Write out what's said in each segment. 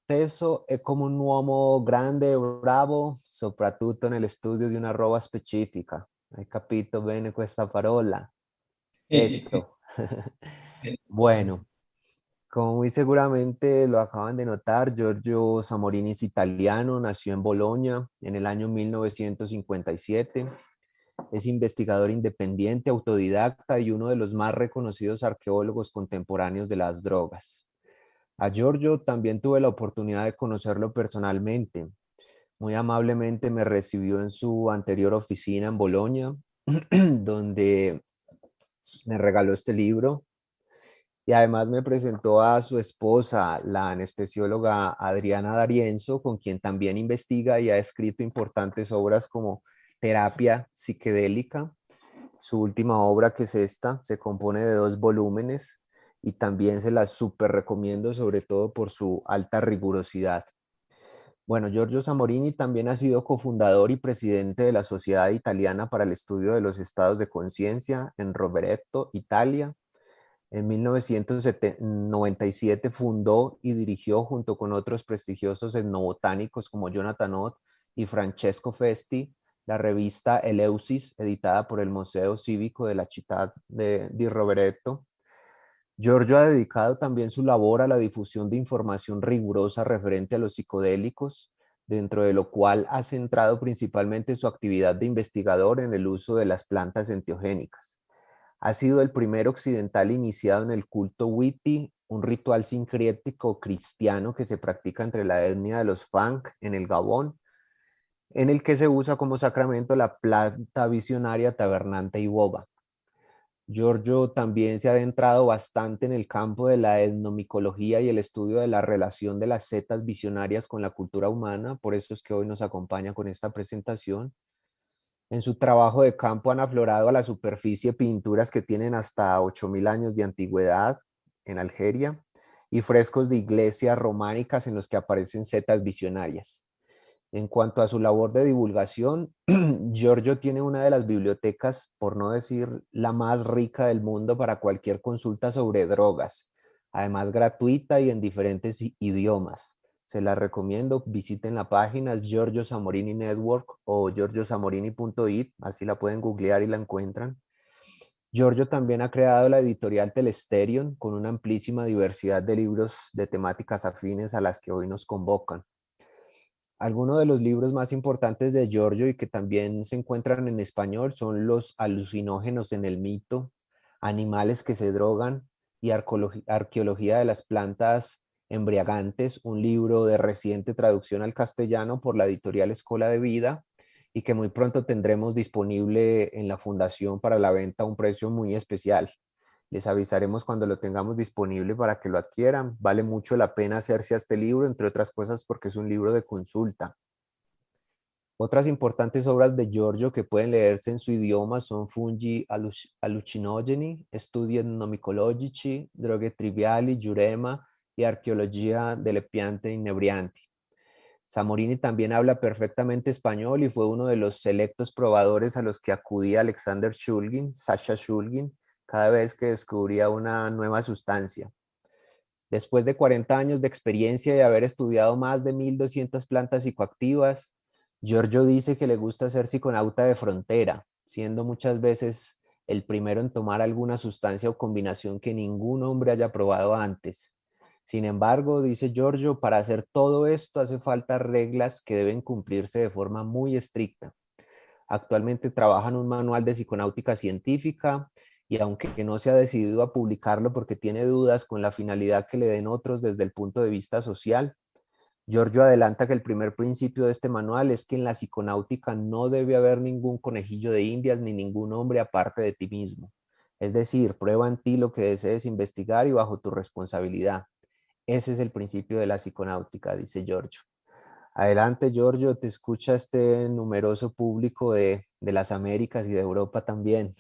teso è come un uomo grande e bravo, soprattutto nelle studio di una roba specifica. Hai capito bene questa parola? Teso. Bueno, como muy seguramente lo acaban de notar, Giorgio Samorini es italiano, nació en Bolonia en el año 1957. Es investigador independiente, autodidacta y uno de los más reconocidos arqueólogos contemporáneos de las drogas. A Giorgio también tuve la oportunidad de conocerlo personalmente. Muy amablemente me recibió en su anterior oficina en Bolonia, donde me regaló este libro y además me presentó a su esposa, la anestesióloga Adriana D'Arienzo, con quien también investiga y ha escrito importantes obras como Terapia psiquedélica. Su última obra, que es esta, se compone de 2 volúmenes y también se la súper recomiendo, sobre todo por su alta rigurosidad. Bueno, Giorgio Samorini también ha sido cofundador y presidente de la Sociedad Italiana para el Estudio de los Estados de Conciencia en Rovereto, Italia. En 1997 fundó y dirigió junto con otros prestigiosos etnobotánicos como Jonathan Ott y Francesco Festi la revista Eleusis, editada por el Museo Cívico de la Città di Rovereto. Giorgio ha dedicado también su labor a la difusión de información rigurosa referente a los psicodélicos, dentro de lo cual ha centrado principalmente su actividad de investigador en el uso de las plantas enteogénicas. Ha sido el primer occidental iniciado en el culto Witi, un ritual sincrético cristiano que se practica entre la etnia de los Fang en el Gabón, en el que se usa como sacramento la planta visionaria tabernante y boba. Giorgio también se ha adentrado bastante en el campo de la etnomicología y el estudio de la relación de las setas visionarias con la cultura humana, por eso es que hoy nos acompaña con esta presentación. En su trabajo de campo han aflorado a la superficie pinturas que tienen hasta 8000 años de antigüedad en Algeria y frescos de iglesias románicas en los que aparecen setas visionarias. En cuanto a su labor de divulgación, Giorgio tiene una de las bibliotecas, por no decir la más rica del mundo, para cualquier consulta sobre drogas, además gratuita y en diferentes idiomas. Se la recomiendo, visiten la página, es Giorgio Samorini Network o giorgiosamorini.it, así la pueden googlear y la encuentran. Giorgio también ha creado la editorial Telesterion con una amplísima diversidad de libros de temáticas afines a las que hoy nos convocan. Algunos de los libros más importantes de Giorgio y que también se encuentran en español son Los alucinógenos en el mito, Animales que se drogan y Arqueología de las plantas embriagantes, un libro de reciente traducción al castellano por la editorial Escola de Vida y que muy pronto tendremos disponible en la fundación para la venta a un precio muy especial. Les avisaremos cuando lo tengamos disponible para que lo adquieran. Vale mucho la pena hacerse a este libro, entre otras cosas porque es un libro de consulta. Otras importantes obras de Giorgio que pueden leerse en su idioma son Fungi allucinogeni, Studi etnomicologici, Droghe triviali, Jurema y Arqueología delle piante inebrianti. Samorini también habla perfectamente español y fue uno de los selectos probadores a los que acudía Alexander Shulgin, Sasha Shulgin, cada vez que descubría una nueva sustancia. Después de 40 años de experiencia y haber estudiado más de 1200 plantas psicoactivas, Giorgio dice que le gusta ser psiconauta de frontera, siendo muchas veces el primero en tomar alguna sustancia o combinación que ningún hombre haya probado antes. Sin embargo, dice Giorgio, para hacer todo esto hace falta reglas que deben cumplirse de forma muy estricta. Actualmente trabaja en un manual de psiconáutica científica y aunque no se ha decidido a publicarlo porque tiene dudas con la finalidad que le den otros desde el punto de vista social, Giorgio adelanta que el primer principio de este manual es que en la psiconáutica no debe haber ningún conejillo de indias ni ningún hombre aparte de ti mismo. Es decir, prueba en ti lo que desees investigar y bajo tu responsabilidad. Ese es el principio de la psiconáutica, dice Giorgio. Adelante, Giorgio, te escucha este numeroso público de las Américas y de Europa también.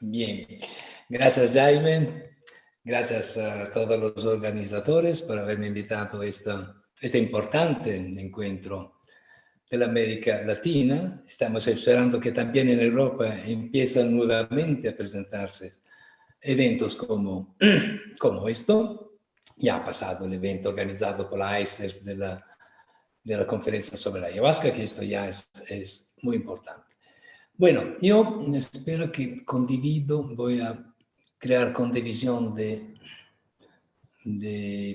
Bien, gracias Jaime, gracias a todos los organizadores por haberme invitado a este importante encuentro de la América Latina. Estamos esperando que también en Europa empiezan nuevamente a presentarse eventos como esto. ya ha pasado el evento organizado por la ICER de la conferencia sobre la ayahuasca, que esto ya es muy importante. Bueno, yo espero que voy a crear condivisión de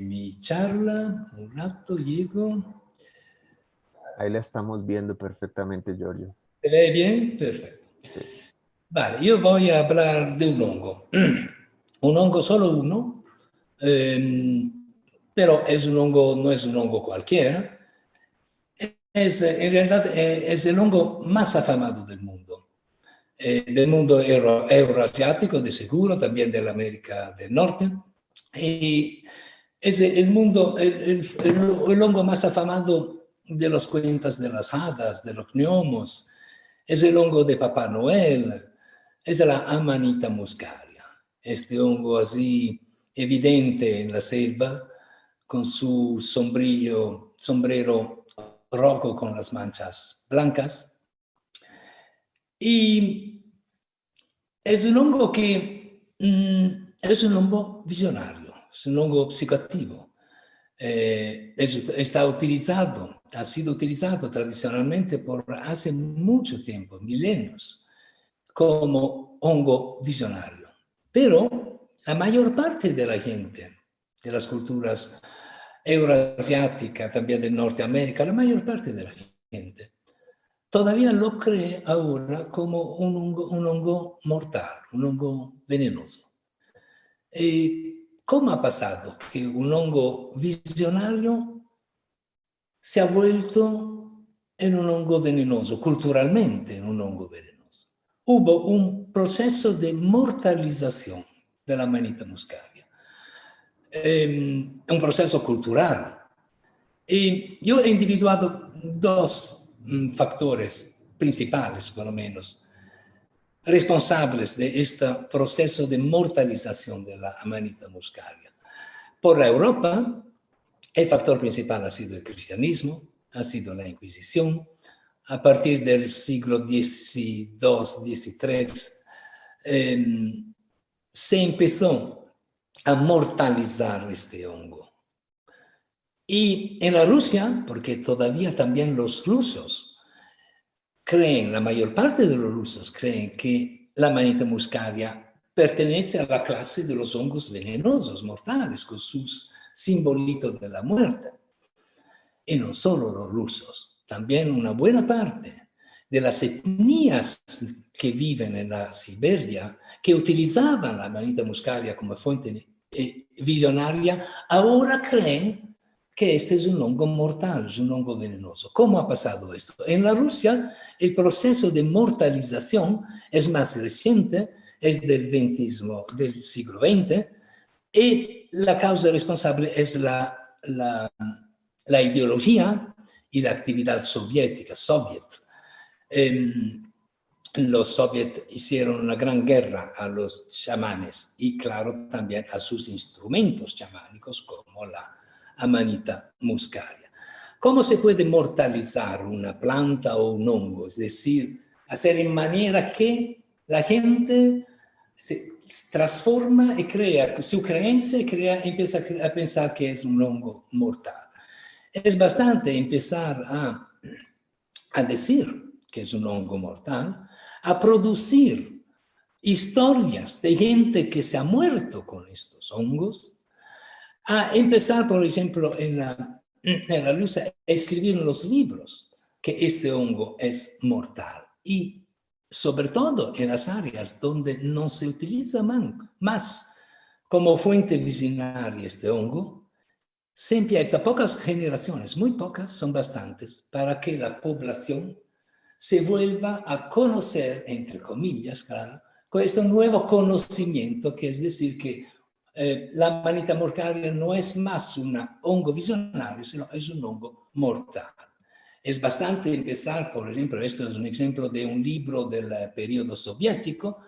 mi charla. Un rato llego. Ahí la estamos viendo perfectamente, Giorgio. ¿Se ve bien? Perfecto. Sí. Vale, yo voy a hablar de un hongo. Un hongo, solo uno, pero es un hongo, no es un hongo cualquiera. En realidad es el hongo más afamado del mundo euroasiático, de seguro, también de la América del Norte. Y es el hongo más afamado de los cuentos de las hadas, de los gnomos. Es el hongo de Papá Noel, es la Amanita muscaria. Este hongo así evidente en la selva, con su sombrero rojo con las manchas blancas. Y es un hongo que es un hongo visionario, es un hongo psicoactivo. Ha sido utilizado tradicionalmente por hace mucho tiempo, milenios, como hongo visionario. Pero la mayor parte de la gente, de las culturas euroasiáticas, también de Norteamérica, la mayor parte de la gente, todavía lo cree ahora como un hongo mortal, un hongo venenoso. ¿Cómo ha pasado que un hongo visionario se ha vuelto en un hongo venenoso, culturalmente en un hongo venenoso? Hubo un proceso de mortalización de la Amanita muscaria, un proceso cultural. Y yo he individuado dos factores principales, por lo menos, responsables de este proceso de mortalización de la Amanita muscaria. Por la Europa, el factor principal ha sido el cristianismo, ha sido la Inquisición. A partir del siglo XII, XIII, se empezó a mortalizar este hongo. Y en la Rusia, porque todavía también los rusos creen, la mayor parte de los rusos creen que la Amanita muscaria pertenece a la clase de los hongos venenosos, mortales, con sus simbolitos de la muerte. Y no solo los rusos, también una buena parte de las etnias que viven en la Siberia, que utilizaban la Amanita muscaria como fuente visionaria, ahora creen que este es un hongo mortal, es un hongo venenoso. ¿Cómo ha pasado esto? En la Rusia, el proceso de mortalización es más reciente, es del siglo XX, y la causa responsable es la ideología y la actividad soviética, los soviets hicieron una gran guerra a los chamanes y, claro, también a sus instrumentos chamánicos como la Amanita muscaria. ¿Cómo se puede mortalizar una planta o un hongo? Es decir, hacer en manera que la gente se transforma y crea su creencia y empieza a pensar que es un hongo mortal. Es bastante empezar a decir que es un hongo mortal, a producir historias de gente que se ha muerto con estos hongos, a empezar, por ejemplo, en la luz, a escribir en los libros que este hongo es mortal. Y sobre todo en las áreas donde no se utiliza más como fuente visionaria este hongo, se empieza pocas generaciones, muy pocas, son bastantes, para que la población se vuelva a conocer, entre comillas, claro, con este nuevo conocimiento, que es decir, que la Amanita muscaria no es más un hongo visionario, sino es un hongo mortal. Es bastante empezar, por ejemplo, esto es un ejemplo de un libro del periodo soviético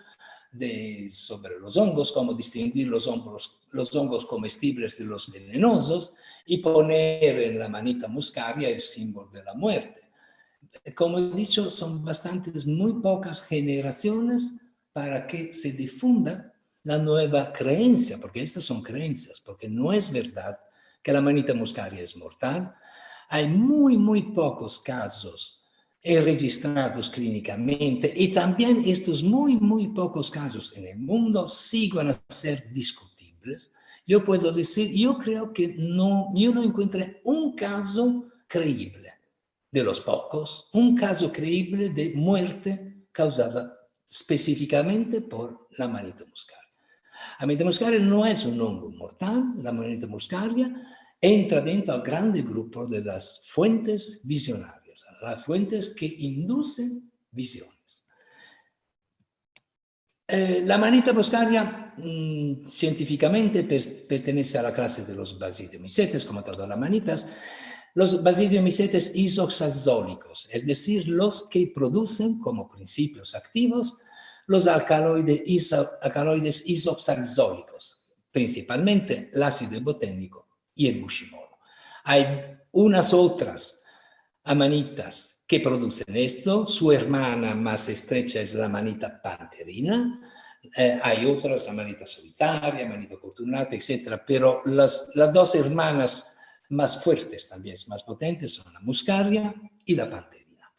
sobre los hongos, cómo distinguir los hongos comestibles de los venenosos y poner en la Amanita muscaria el símbolo de la muerte. Como he dicho, son muy pocas generaciones para que se difunda la nueva creencia, porque estas son creencias, porque no es verdad que la manita muscaria es mortal. Hay muy pocos casos registrados clínicamente y también estos muy pocos casos en el mundo siguen a ser discutibles. Yo puedo decir, yo creo que yo no encontré un caso creíble de los pocos, un caso creíble de muerte causada específicamente por la manita muscaria. La manita muscaria no es un hongo mortal, la manita muscaria entra dentro al grande grupo de las fuentes visionarias, las fuentes que inducen visiones. La manita muscaria científicamente pertenece a la clase de los basidiomicetes, como todas las manitas. Los basidiomicetes isoxazólicos, es decir, los que producen como principios activos los alcaloides isoxazólicos, principalmente el ácido iboténico y el mucimolo. Hay unas otras amanitas que producen esto, su hermana más estrecha es la amanita panterina, hay otras, amanita solitaria, amanita fortunata, etc. Pero las dos hermanas más fuertes también, más potentes, son la muscaria y la panterina.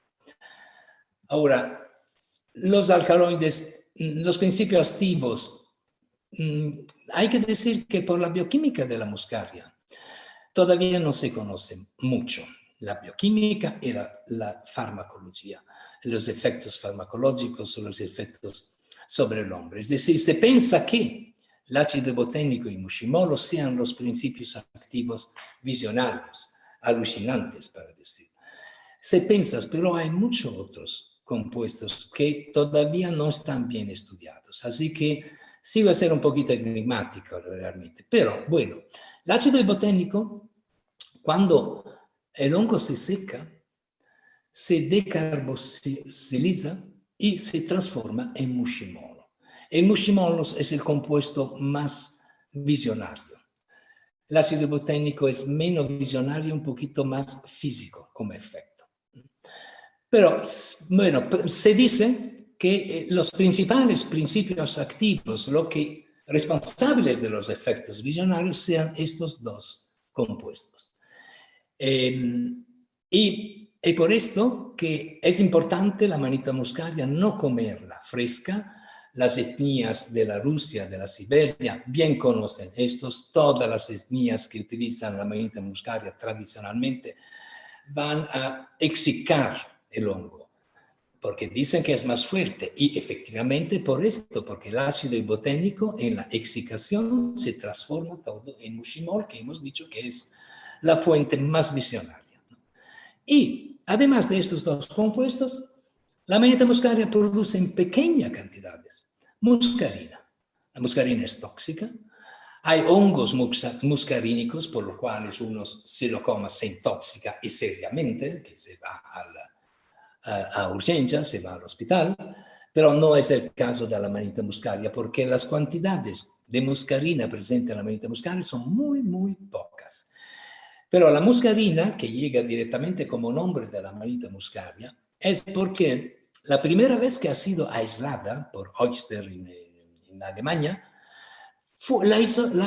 Ahora, los alcaloides, los principios activos, hay que decir que por la bioquímica de la muscaria todavía no se conoce mucho la bioquímica y la farmacología, los efectos farmacológicos o los efectos sobre el hombre. Es decir, se piensa que el ácido iboténico y mucimolo sean los principios activos visionarios, alucinantes, para decir. Se piensa, pero hay muchos otros compuestos que todavía no están bien estudiados. Así que sí va a ser un poquito enigmático realmente. Pero bueno, el ácido iboténico, cuando el hongo se seca, se decarboxiliza y se transforma en mucimolo. El mucimolo es el compuesto más visionario. El ácido iboténico es menos visionario, un poquito más físico como efecto. Pero, bueno, se dice que los principales principios activos, responsables de los efectos visionarios, sean estos dos compuestos. Y por esto que es importante la manita muscaria no comerla fresca. Las etnias de la Rusia, de la Siberia, bien conocen estos. Todas las etnias que utilizan la manita muscaria tradicionalmente van a exsicar el hongo, porque dicen que es más fuerte. Y efectivamente por esto, porque el ácido iboténico en la exsicación se transforma todo en mucimol, que hemos dicho que es la fuente más visionaria. Y además de estos dos compuestos, la manita muscaria produce en pequeñas cantidades muscarina. La muscarina es tóxica. Hay hongos muscarínicos por los cuales uno se lo coma se intoxica y seriamente, que se va a urgencias, se va al hospital, pero no es el caso de la manita muscaria porque las cantidades de muscarina presentes en la manita muscaria son muy pocas. Pero la muscarina, que llega directamente como nombre de la manita muscaria, es porque la primera vez que ha sido aislada por Oyster en Alemania, la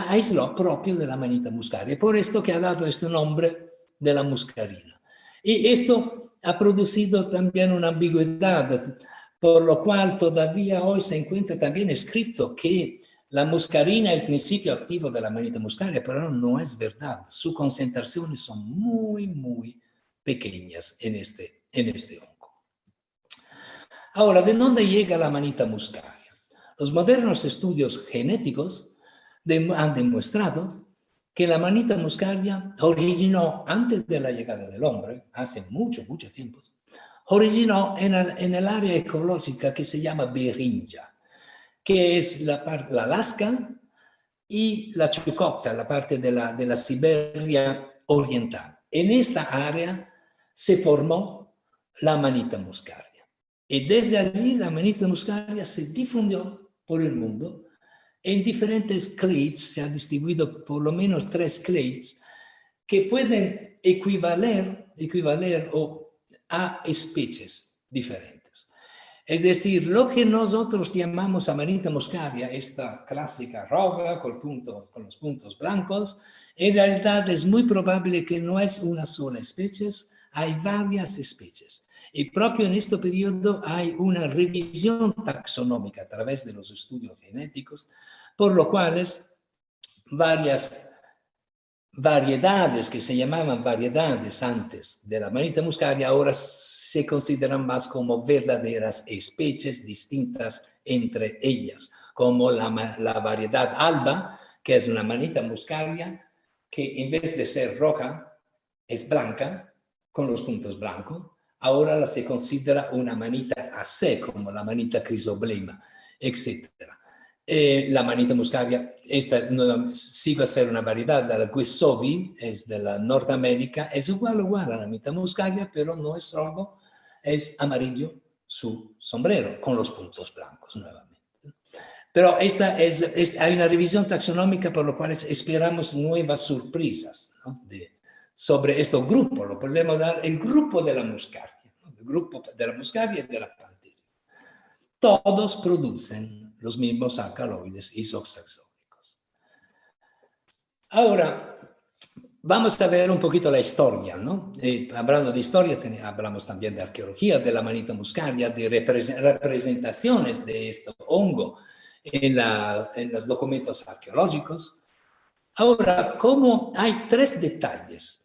aisló propio de la manita muscaria, por esto que ha dado este nombre de la muscarina. Y esto ha producido también una ambigüedad, por lo cual todavía hoy se encuentra también escrito que la muscarina es el principio activo de la manita muscaria, pero no es verdad. Sus concentraciones son muy pequeñas en este hongo. Ahora, ¿de dónde llega la manita muscaria? Los modernos estudios genéticos han demostrado que la manita muscaria originó, antes de la llegada del hombre, hace mucho tiempo, originó en el área ecológica que se llama Beringia, que es la Alaska y la Chukotka, la parte de la Siberia oriental. En esta área se formó la manita muscaria. Y desde allí la manita muscaria se difundió por el mundo en diferentes clades, se ha distribuido por lo menos 3 clades que pueden equivaler a especies diferentes. Es decir, lo que nosotros llamamos Amanita muscaria, esta clásica roja con los puntos blancos, en realidad es muy probable que no es una sola especie, hay varias especies. Y propio en este periodo hay una revisión taxonómica a través de los estudios genéticos, por lo cual varias variedades que se llamaban variedades antes de la Amanita muscaria ahora se consideran más como verdaderas especies distintas entre ellas, como la variedad alba, que es una Amanita muscaria que en vez de ser roja es blanca con los puntos blancos. Ahora se considera una Amanita AC, como la Amanita crisoblema, etc. La Amanita muscaria, esta sí va a ser una variedad de la Guesovi, es de la Norteamérica, es igual a la Amanita muscaria, pero no es rojo, es amarillo su sombrero, con los puntos blancos nuevamente. Pero hay una revisión taxonómica por lo cual esperamos nuevas sorpresas, ¿no? Sobre estos grupos. Lo podemos dar el grupo de la muscaria, ¿no? El grupo de la muscaria y de la pantera. Todos producen los mismos alcaloides isoxazónicos. Ahora, vamos a ver un poquito la historia, ¿no? Hablando de historia, hablamos también de arqueología, de la Amanita muscaria, de representaciones de este hongo en los documentos arqueológicos. Ahora, como hay 3 detalles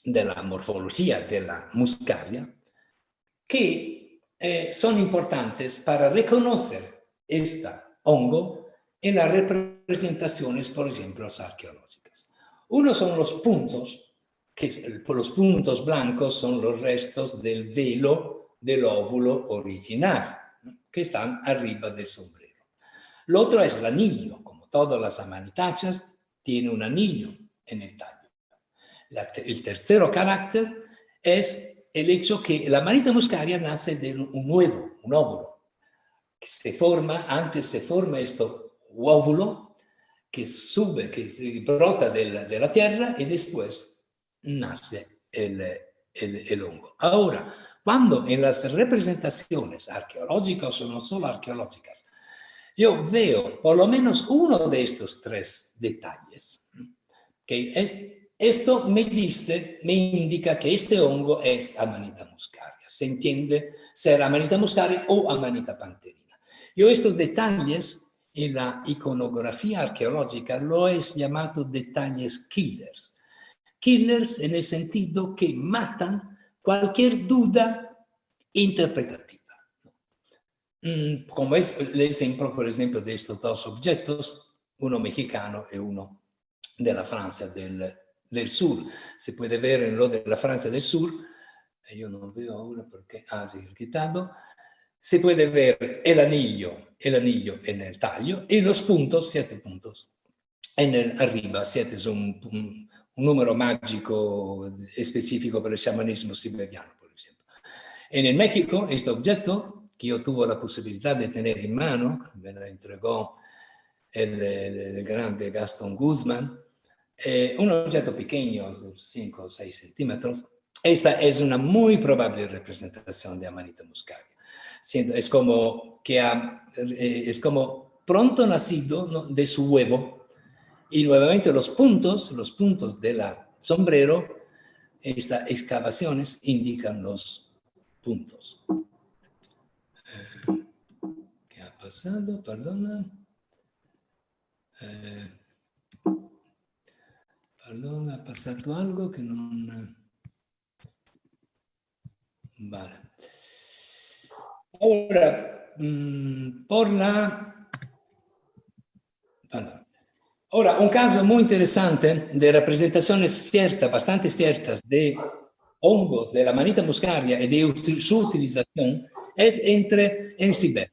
de la morfología de la muscaria que son importantes para reconocer este hongo en las representaciones, por ejemplo, arqueológicas. Uno son los puntos, que los puntos blancos son los restos del velo del óvulo original, ¿no? Que están arriba del sombrero. Lo otro es el anillo, como todas las amanitachas, tiene un anillo en el tallo. El tercer carácter es el hecho que la Amanita muscaria nace de un óvulo, que antes se forma este óvulo que sube, que brota de la tierra y después nace el hongo. Ahora, cuando en las representaciones arqueológicas o no solo arqueológicas, yo veo por lo menos uno de estos 3 detalles, que esto me indica que este hongo es Amanita muscaria. Se entiende ser Amanita muscaria o Amanita panterina. Yo estos detalles en la iconografía arqueológica lo he llamado detalles killers. Killers en el sentido que matan cualquier duda interpretativa. Como es el ejemplo, por ejemplo, de estos 2 objetos, uno mexicano y uno de la Francia del sur. Se puede ver en lo de la Francia del sur, yo no veo ahora porque, sí, he quitado, se puede ver el anillo en el tallo y los puntos, 7 puntos, arriba. 7 es un número mágico específico para el chamanismo siberiano, por ejemplo. En el México, este objeto, que yo tuve la posibilidad de tener en mano, me lo entregó el grande Gastón Guzmán, un objeto pequeño, de 5 o 6 centímetros. Esta es una muy probable representación de Amanita muscaria. Es como pronto nacido, ¿no?, de su huevo. Y nuevamente los puntos del sombrero, estas excavaciones indican los puntos. ¿Qué ha pasado? Perdona. Perdón, ha pasado algo que no... Vale. Ahora, Ahora, un caso muy interesante de representaciones ciertas, bastante ciertas, de hongos de la Amanita muscaria y de su utilización es en Siberia.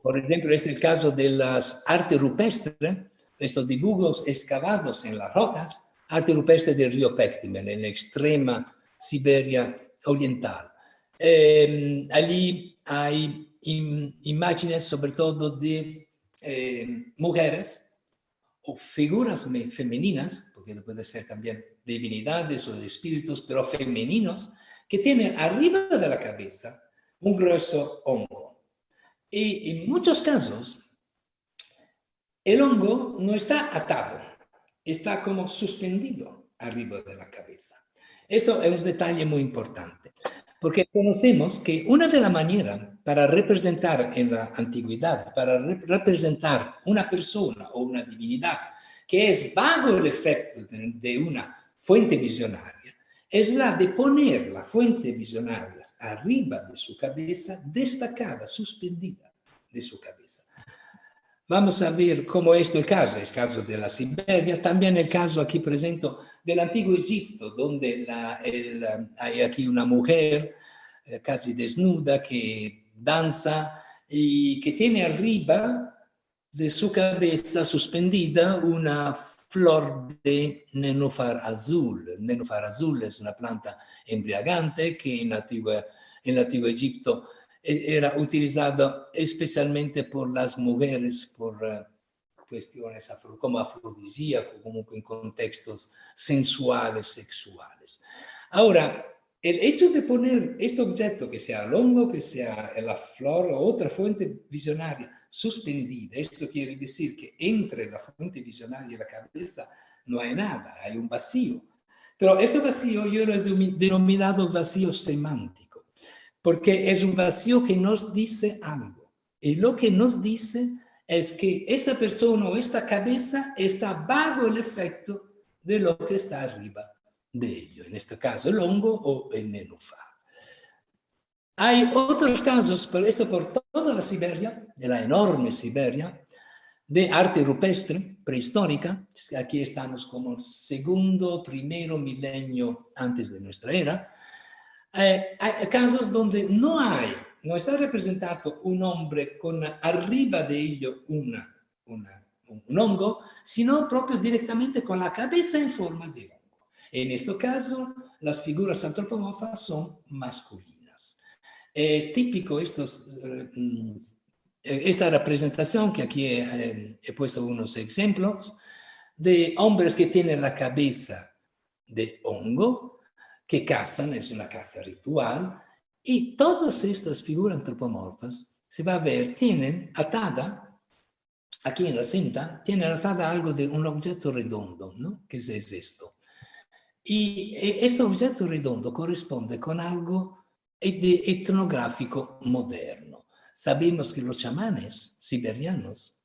Por ejemplo, es el caso de las artes rupestres, estos dibujos excavados en las rocas, arte rupestre del río Pectimen, en la extrema Siberia oriental. Allí hay imágenes sobre todo de mujeres o figuras femeninas, porque puede ser también divinidades o espíritus, pero femeninos, que tienen arriba de la cabeza un grueso hongo. Y en muchos casos, el hongo no está atado, está como suspendido arriba de la cabeza. Esto es un detalle muy importante, porque conocemos que una de las maneras para representar en la antigüedad, para representar una persona o una divinidad que es bajo el efecto de una fuente visionaria, es la de poner la fuente visionaria arriba de su cabeza, destacada, suspendida de su cabeza. Vamos a ver cómo es el caso de la Siberia, también el caso aquí presento del antiguo Egipto, donde hay aquí una mujer casi desnuda que danza y que tiene arriba de su cabeza suspendida una flor de nenúfar azul. El nenúfar azul es una planta embriagante que en el antiguo Egipto era utilizado especialmente por las mujeres por cuestiones como afrodisíacas, como en contextos sensuales, sexuales. Ahora, el hecho de poner este objeto, que sea el hongo, que sea la flor o otra fuente visionaria suspendida, esto quiere decir que entre la fuente visionaria y la cabeza no hay nada, hay un vacío. Pero este vacío yo lo he denominado vacío semántico, porque es un vacío que nos dice algo. Y lo que nos dice es que esta persona o esta cabeza está bajo el efecto de lo que está arriba de ello. En este caso, el hongo o el nenúfar. Hay otros casos, pero esto por toda la Siberia, de la enorme Siberia, de arte rupestre prehistórica. Aquí estamos como el segundo, primero milenio antes de nuestra era. Hay casos donde no está representado un hombre con arriba de ello un hongo, sino proprio directamente con la cabeza en forma de hongo. En este caso, las figuras antropomorfas son masculinas. Es típico esta representación, que aquí he puesto unos ejemplos, de hombres que tienen la cabeza de hongo, que cazan, es una caza ritual, y todas estas figuras antropomorfas, se va a ver, tienen atada, aquí en la cinta, tienen atada algo de un objeto redondo, ¿no? ¿Qué es esto? Y este objeto redondo corresponde con algo de etnográfico moderno. Sabemos que los chamanes siberianos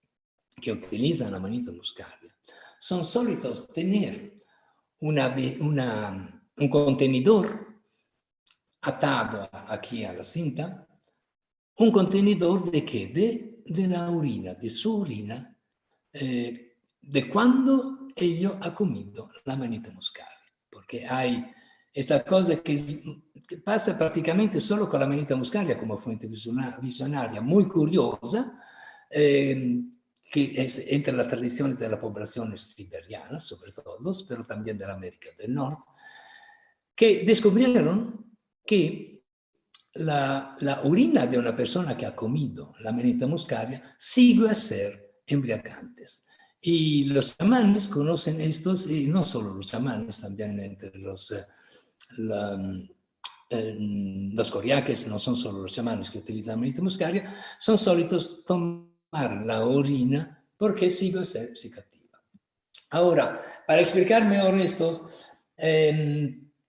que utilizan la manita muscaria son sólitos tener un contenedor atado aquí a la cinta, un contenedor de qué? De la orina, de su orina, de cuando ellos ha comido la manita muscaria. Porque hay esta cosa que pasa prácticamente solo con la manita muscaria como fuente visionaria, muy curiosa, que es entre las tradiciones de las poblaciones siberianas, sobre todo, pero también de la América del Norte, que descubrieron que la orina de una persona que ha comido la manita muscaria sigue a ser embriagantes. Y los chamanes conocen estos, y no solo los chamanes, también entre los coriaques, no son solo los chamanes que utilizan la manita muscaria, son sólitos tomar la orina porque sigue a ser psicoactiva. Ahora, para explicar mejor esto,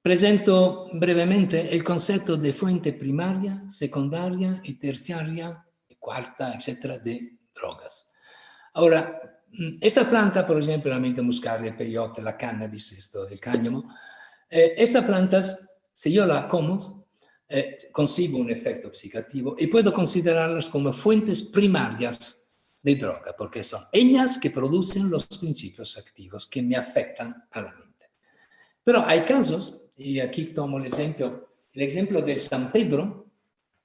presento brevemente el concepto de fuente primaria, secundaria y terciaria, y cuarta, etcétera, de drogas. Ahora, esta planta, por ejemplo, la manita muscaria, el peyote, la cannabis, el cáñamo, estas plantas, si yo la como, consigo un efecto psicoactivo y puedo considerarlas como fuentes primarias de droga, porque son ellas que producen los principios activos que me afectan a la mente. Pero hay casos, y aquí tomo el ejemplo de San Pedro.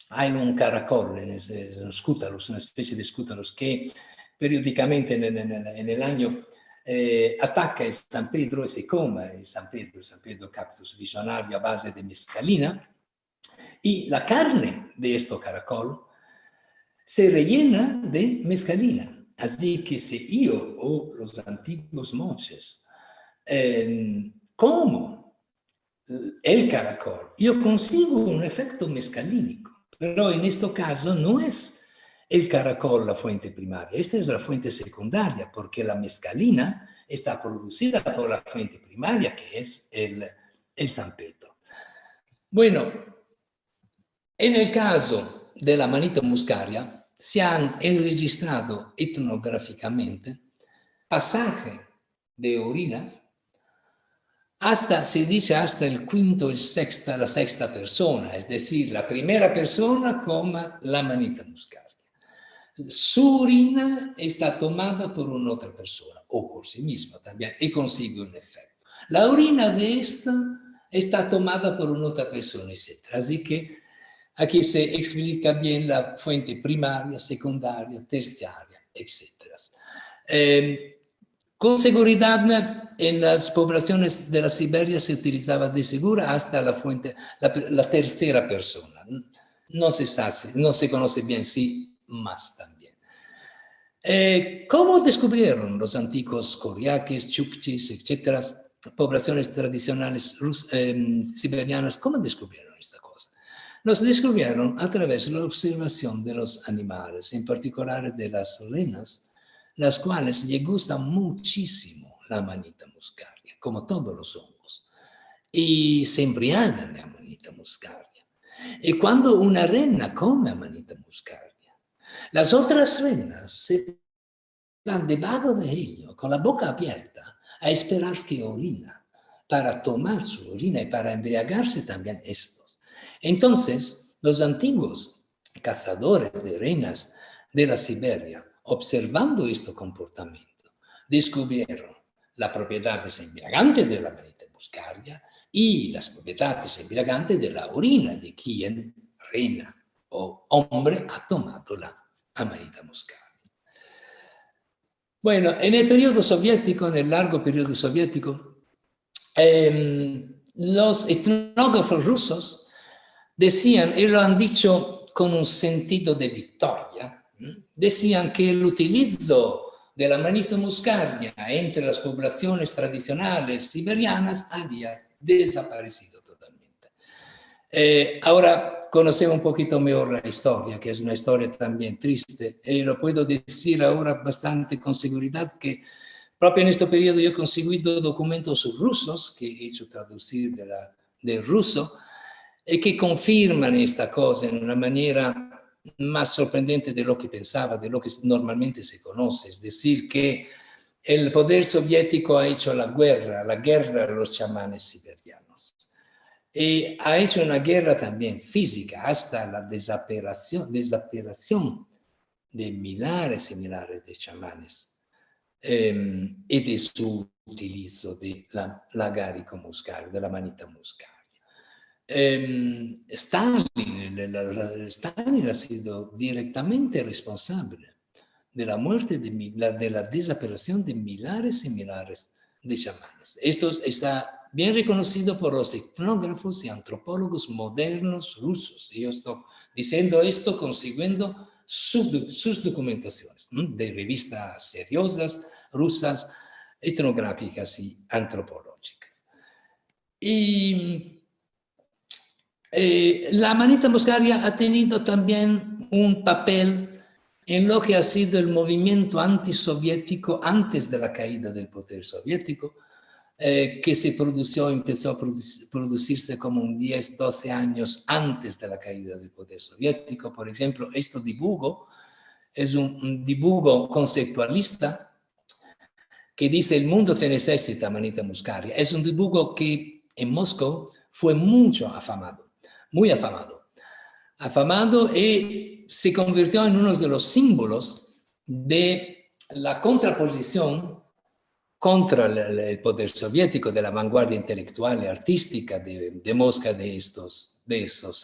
Hay un caracol, un scútaros, una especie de scútaros que periódicamente en el año ataca a San Pedro y se come el San Pedro cactus visionario a base de mescalina, y la carne de este caracol se rellena de mescalina. Así que si yo o los antiguos monjes como el caracol, yo consigo un efecto mescalínico, pero en este caso no es el caracol la fuente primaria. Esta es la fuente secundaria, porque la mescalina está producida por la fuente primaria, que es el San Pedro. Bueno, en el caso de la manita muscaria, se han registrado etnográficamente pasajes de orinas hasta, se dice, hasta el quinto, la sexta persona, es decir, la primera persona come la manita muscaria. Su orina está tomada por una otra persona, o por sí misma también, y consigue un efecto. La orina de esta está tomada por una otra persona, etc. Así que aquí se explica bien la fuente primaria, secundaria, terciaria, etc. Con seguridad, en las poblaciones de la Siberia se utilizaba de seguro hasta la fuente, la tercera persona. No se sabe, no se conoce bien si más también. ¿Cómo descubrieron los antiguos coriaques, chukchis, etcétera, poblaciones tradicionales siberianas? ¿Cómo descubrieron esta cosa? Los descubrieron a través de la observación de los animales, en particular de las renas, las cuales les gusta muchísimo la manita muscaria, como todos los hongos, y se embriagan de la manita muscaria. Y cuando una rena come manita muscaria, las otras renas se van debajo de ello, con la boca abierta, a esperar que orina, para tomar su orina y para embriagarse también estos. Entonces, los antiguos cazadores de renas de la Siberia, observando este comportamiento, descubrieron las propiedades embriagantes de la manita muscaria y las propiedades embriagantes de la orina de quien, rena o hombre, ha tomado la manita muscaria. Bueno, en el periodo soviético, en el largo periodo soviético, los etnógrafos rusos decían, y lo han dicho con un sentido de victoria, decían que el utilizo de la manita muscaria entre las poblaciones tradicionales siberianas había desaparecido totalmente. Ahora conocemos un poquito mejor la historia, que es una historia también triste, y lo puedo decir ahora bastante con seguridad que proprio en este periodo yo he conseguido documentos rusos que he hecho traducir del ruso y que confirman esta cosa en una manera más sorprendente de lo que pensaba, de lo que normalmente se conoce. Es decir, que el poder soviético ha hecho la guerra a los chamanes siberianos. Y ha hecho una guerra también física hasta la desaparición de millares y millares de chamanes y de su utilizo de la agarico muscaria, de la manita muscaria. Stalin ha sido directamente responsable de la muerte, de la desaparición de millares y millares de chamanes. Esto está bien reconocido por los etnógrafos y antropólogos modernos rusos. Yo estoy diciendo esto consiguiendo sus documentaciones de revistas seriosas rusas, etnográficas y antropológicas. Y la manita muscaria ha tenido también un papel en lo que ha sido el movimiento antisoviético antes de la caída del poder soviético, que empezó a producirse como un 10, 12 años antes de la caída del poder soviético. Por ejemplo, este dibujo es un dibujo conceptualista que dice: el mundo te necesita, manita muscaria. Es un dibujo que en Moscú fue mucho afamado. Muy afamado y se convirtió en uno de los símbolos de la contraposición contra el poder soviético, de la vanguardia intelectual y artística de Moscú de estos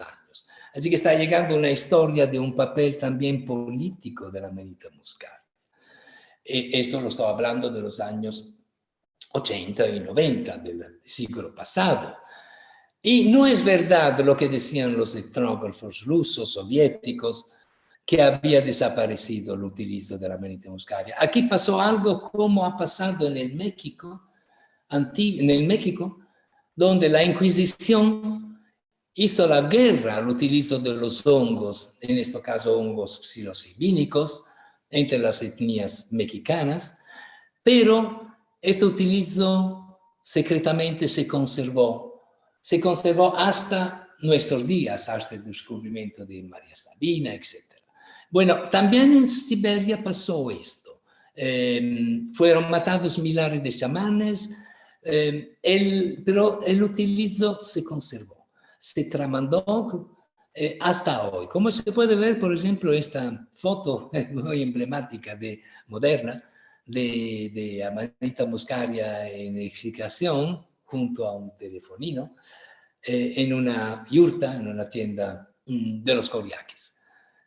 años. Así que está llegando una historia de un papel también político de la manita muscaria. Esto lo estoy hablando de los años 80 y 90 del siglo pasado. Y no es verdad lo que decían los etnógrafos rusos, soviéticos, que había desaparecido el utilizo de la manita muscaria. Aquí pasó algo como ha pasado en el México, donde la Inquisición hizo la guerra al utilizo de los hongos, en este caso hongos psilocibínicos, entre las etnias mexicanas, pero este utilizo secretamente se conservó hasta nuestros días, hasta el descubrimiento de María Sabina, etc. Bueno, también en Siberia pasó esto. Fueron matados millares de chamanes, pero el utilizo se conservó, se tramandó hasta hoy. Como se puede ver, por ejemplo, esta foto muy emblemática moderna de Amanita muscaria en excitación junto a un telefonino en una yurta, en una tienda de los Coriaquis.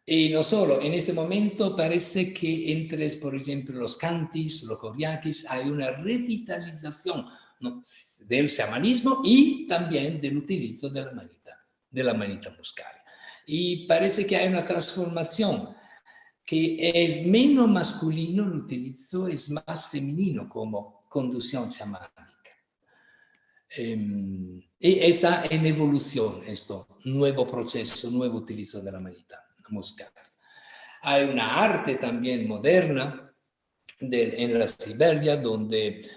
Y no solo, en este momento parece que entre, por ejemplo, los Cantis, los Coriaquis, hay una revitalización, ¿no?, del xamanismo y también del utilizo de la manita muscaria. Y parece que hay una transformación, que es menos masculino el utilizo, es más femenino como conducción chamánica. Y está en evolución esto, nuevo proceso, nuevo utilizo de la manita muscaria. Hay una arte también moderna en la Siberia, donde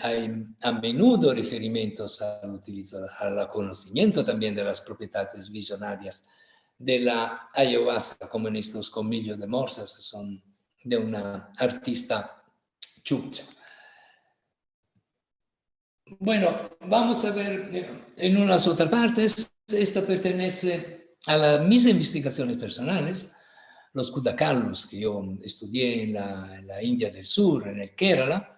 hay a menudo referimientos al utilizo, al conocimiento también de las propiedades visionarias de la ayahuasca, como en estos colmillos de morsas, son de una artista chukcha. Bueno, vamos a ver en unas otras partes. Esta pertenece a mis investigaciones personales, los Kudakallus, que yo estudié en la India del Sur, en el Kerala.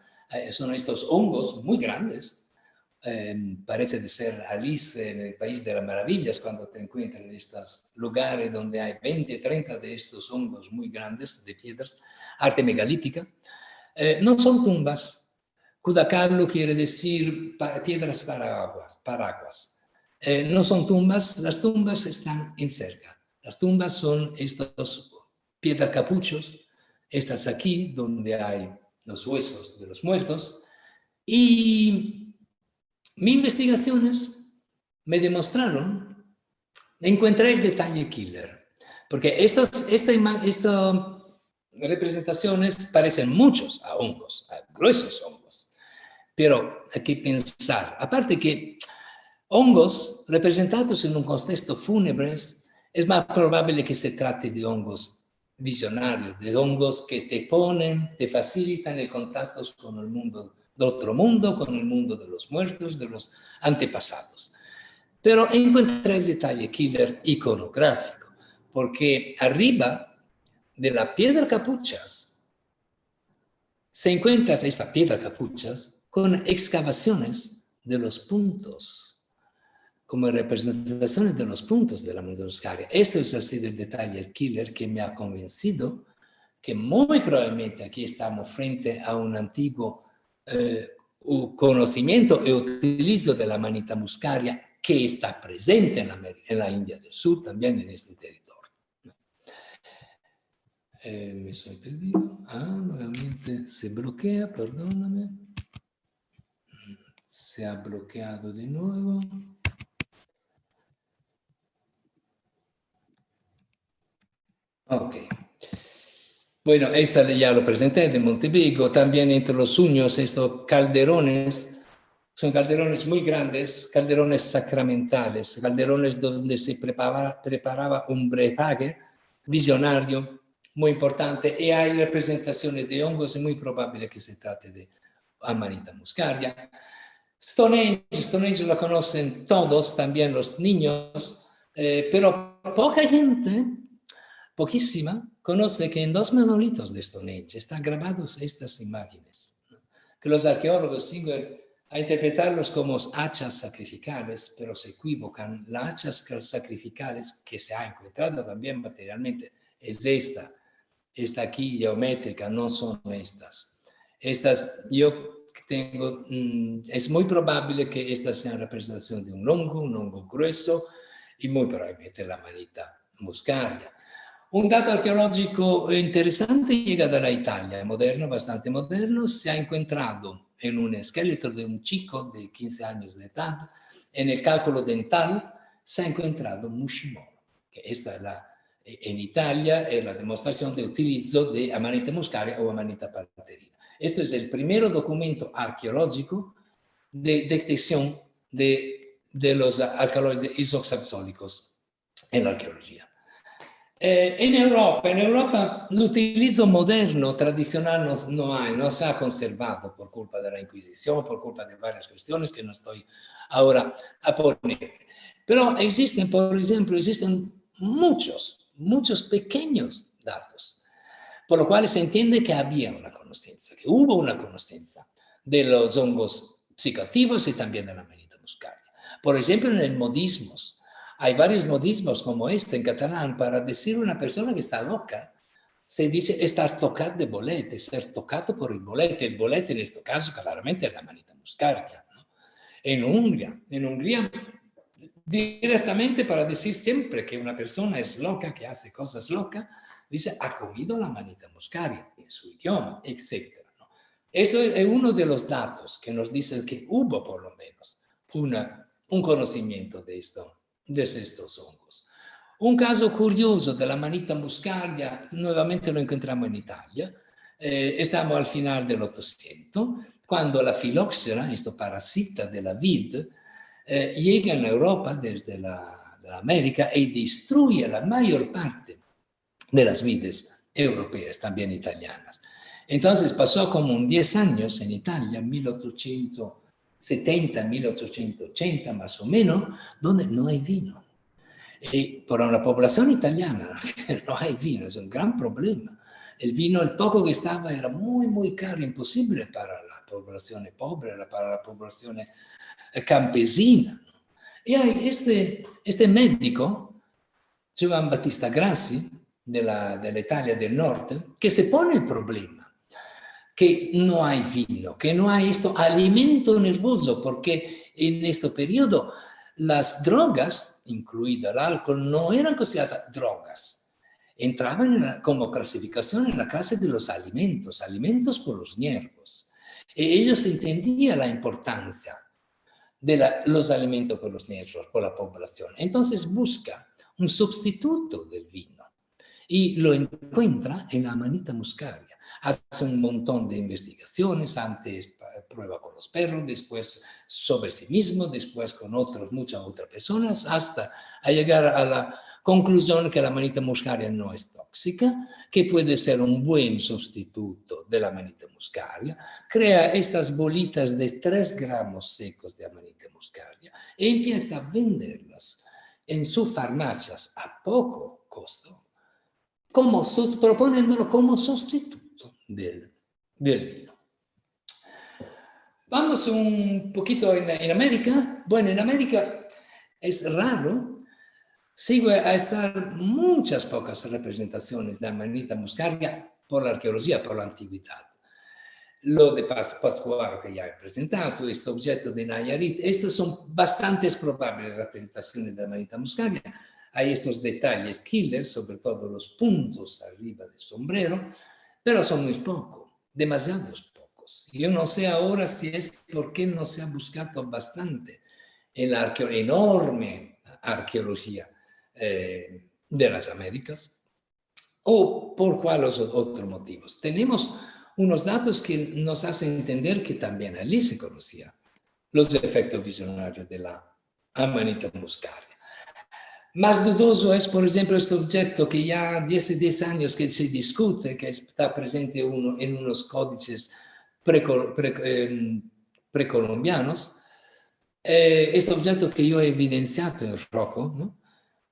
Son estos hongos muy grandes. Parece de ser Alice en el País de las Maravillas cuando te encuentras en estos lugares donde hay 20, 30 de estos hongos muy grandes de piedras, arte megalítica. No son tumbas. Kudakallu quiere decir piedras paraguas. No son tumbas, las tumbas están en cerca. Las tumbas son estos piedras capuchos, estas aquí donde hay los huesos de los muertos. Y mis investigaciones me demostraron, encontré el detalle killer, porque estas representaciones parecen muchos a hongos, a gruesos hongos. Pero hay que pensar, aparte que hongos representados en un contexto fúnebre, es más probable que se trate de hongos visionarios, de hongos que te facilitan el contacto con el mundo, del otro mundo, con el mundo de los muertos, de los antepasados. Pero encontré el detalle killer iconográfico, porque arriba de la piedra capuchas se encuentra esta piedra capuchas con excavaciones de los puntos, como representaciones de los puntos de la manita muscaria. Esto es así el detalle, el killer, que me ha convencido que muy probablemente aquí estamos frente a un antiguo conocimiento y utilizo de la manita muscaria que está presente en la India del Sur, también en este territorio. Me soy perdido. Nuevamente se bloquea, perdóname. Se ha bloqueado de nuevo. Ok. Bueno, esta ya lo presenté de Montevideo. También entre los suños, estos calderones, son calderones muy grandes, calderones sacramentales, calderones donde se preparaba un brebaje visionario muy importante, y hay representaciones de hongos, es muy probable que se trate de Amanita muscaria. Stonehenge lo conocen todos, también los niños, pero poca gente, poquísima, conoce que en 2 monolitos de Stonehenge están grabados estas imágenes, que los arqueólogos siguen a interpretarlos como hachas sacrificales, pero se equivocan. Las hachas sacrificales que se ha encontrado también materialmente es esta aquí geométrica, no son estas. Estas, yo tengo, es muy probable que estas sean representación de un hongo grueso, y muy probablemente la manita muscaria. Un dato arqueológico interesante llega de la Italia, moderno, bastante moderno. Se ha encontrado en un esqueleto de un chico de 15 años de edad, en el cálculo dental, se ha encontrado Mushimono, que en Italia es la demostración de utilizo de Amanita muscaria o Amanita palatina. Este es el primer documento arqueológico de detección de los alcaloides isoxaxólicos en la arqueología. En Europa l'utilizzo moderno, tradicional, no se ha conservado por culpa de la Inquisición, por culpa de varias cuestiones que no estoy ahora a poner. Pero existen, por ejemplo, muchos pequeños datos, por lo cual se entiende que había una conoscenza, que hubo una conoscenza de los hongos psicoactivos y también de la Amanita muscaria. Por ejemplo, en el modismos. Hay varios modismos como este en catalán para decir una persona que está loca. Se dice estar tocado de bolete, ser tocado por el bolete. El bolete en este caso claramente es la Amanita muscaria, ¿no? En Hungría, directamente para decir siempre que una persona es loca, que hace cosas locas, dice ha comido la Amanita muscaria en su idioma, etc. ¿no? Esto es uno de los datos que nos dice que hubo por lo menos un conocimiento de estos hongos. Un caso curioso de la Amanita muscaria, nuevamente lo encontramos en Italia. Estamos al final del 800, cuando la filoxera, este parasita de la vid, llega en Europa desde la América y destruye la mayor parte de las vides europeas, también italianas. Entonces pasó como 10 años en Italia, 1870, 1880 más o menos, donde no hay vino. Y para una población italiana no hay vino, es un gran problema. El vino, el poco que estaba, era muy, muy caro, imposible para la población pobre, para la población campesina. Y hay este médico, Giovan Battista Grassi, de la Italia del norte, que se pone el problema que no hay vino, que no hay alimento nervioso, porque en este periodo las drogas, incluida el alcohol, no eran consideradas drogas. Entraban como clasificación en la clase de los alimentos, alimentos por los nervios. Y ellos entendían la importancia de los alimentos por los nervios, por la población. Entonces busca un sustituto del vino y lo encuentra en la Amanita muscaria. Hace un montón de investigaciones, antes prueba con los perros, después sobre sí mismo, después con muchas otras personas, hasta llegar a la conclusión que la Amanita muscaria no es tóxica, que puede ser un buen sustituto de la Amanita muscaria. Crea estas bolitas de 3 gramos secos de Amanita muscaria y empieza a venderlas en sus farmacias a poco costo, proponiéndolo como sustituto del vino. Vamos un poquito en América. Bueno, en América es raro, sigue a estar muchas pocas representaciones de Amanita muscaria por la arqueología, por la antigüedad. Lo de Pascuaro que ya he presentado, este objeto de Nayarit, estas son bastantes probables representaciones de Amanita muscaria. Hay estos detalles killers, sobre todo los puntos arriba del sombrero, pero son muy pocos, demasiados pocos. Yo no sé ahora si es porque no se ha buscado bastante en la enorme arqueología de las Américas o por cuáles otros motivos. Tenemos unos datos que nos hacen entender que también allí se conocían los efectos visionarios de la Amanita muscaria. Más dudoso es, por ejemplo, este objeto que ya desde 10 años que se discute, que está presente en unos códices precolombianos. Este objeto que yo he evidenciado en rojo, ¿no?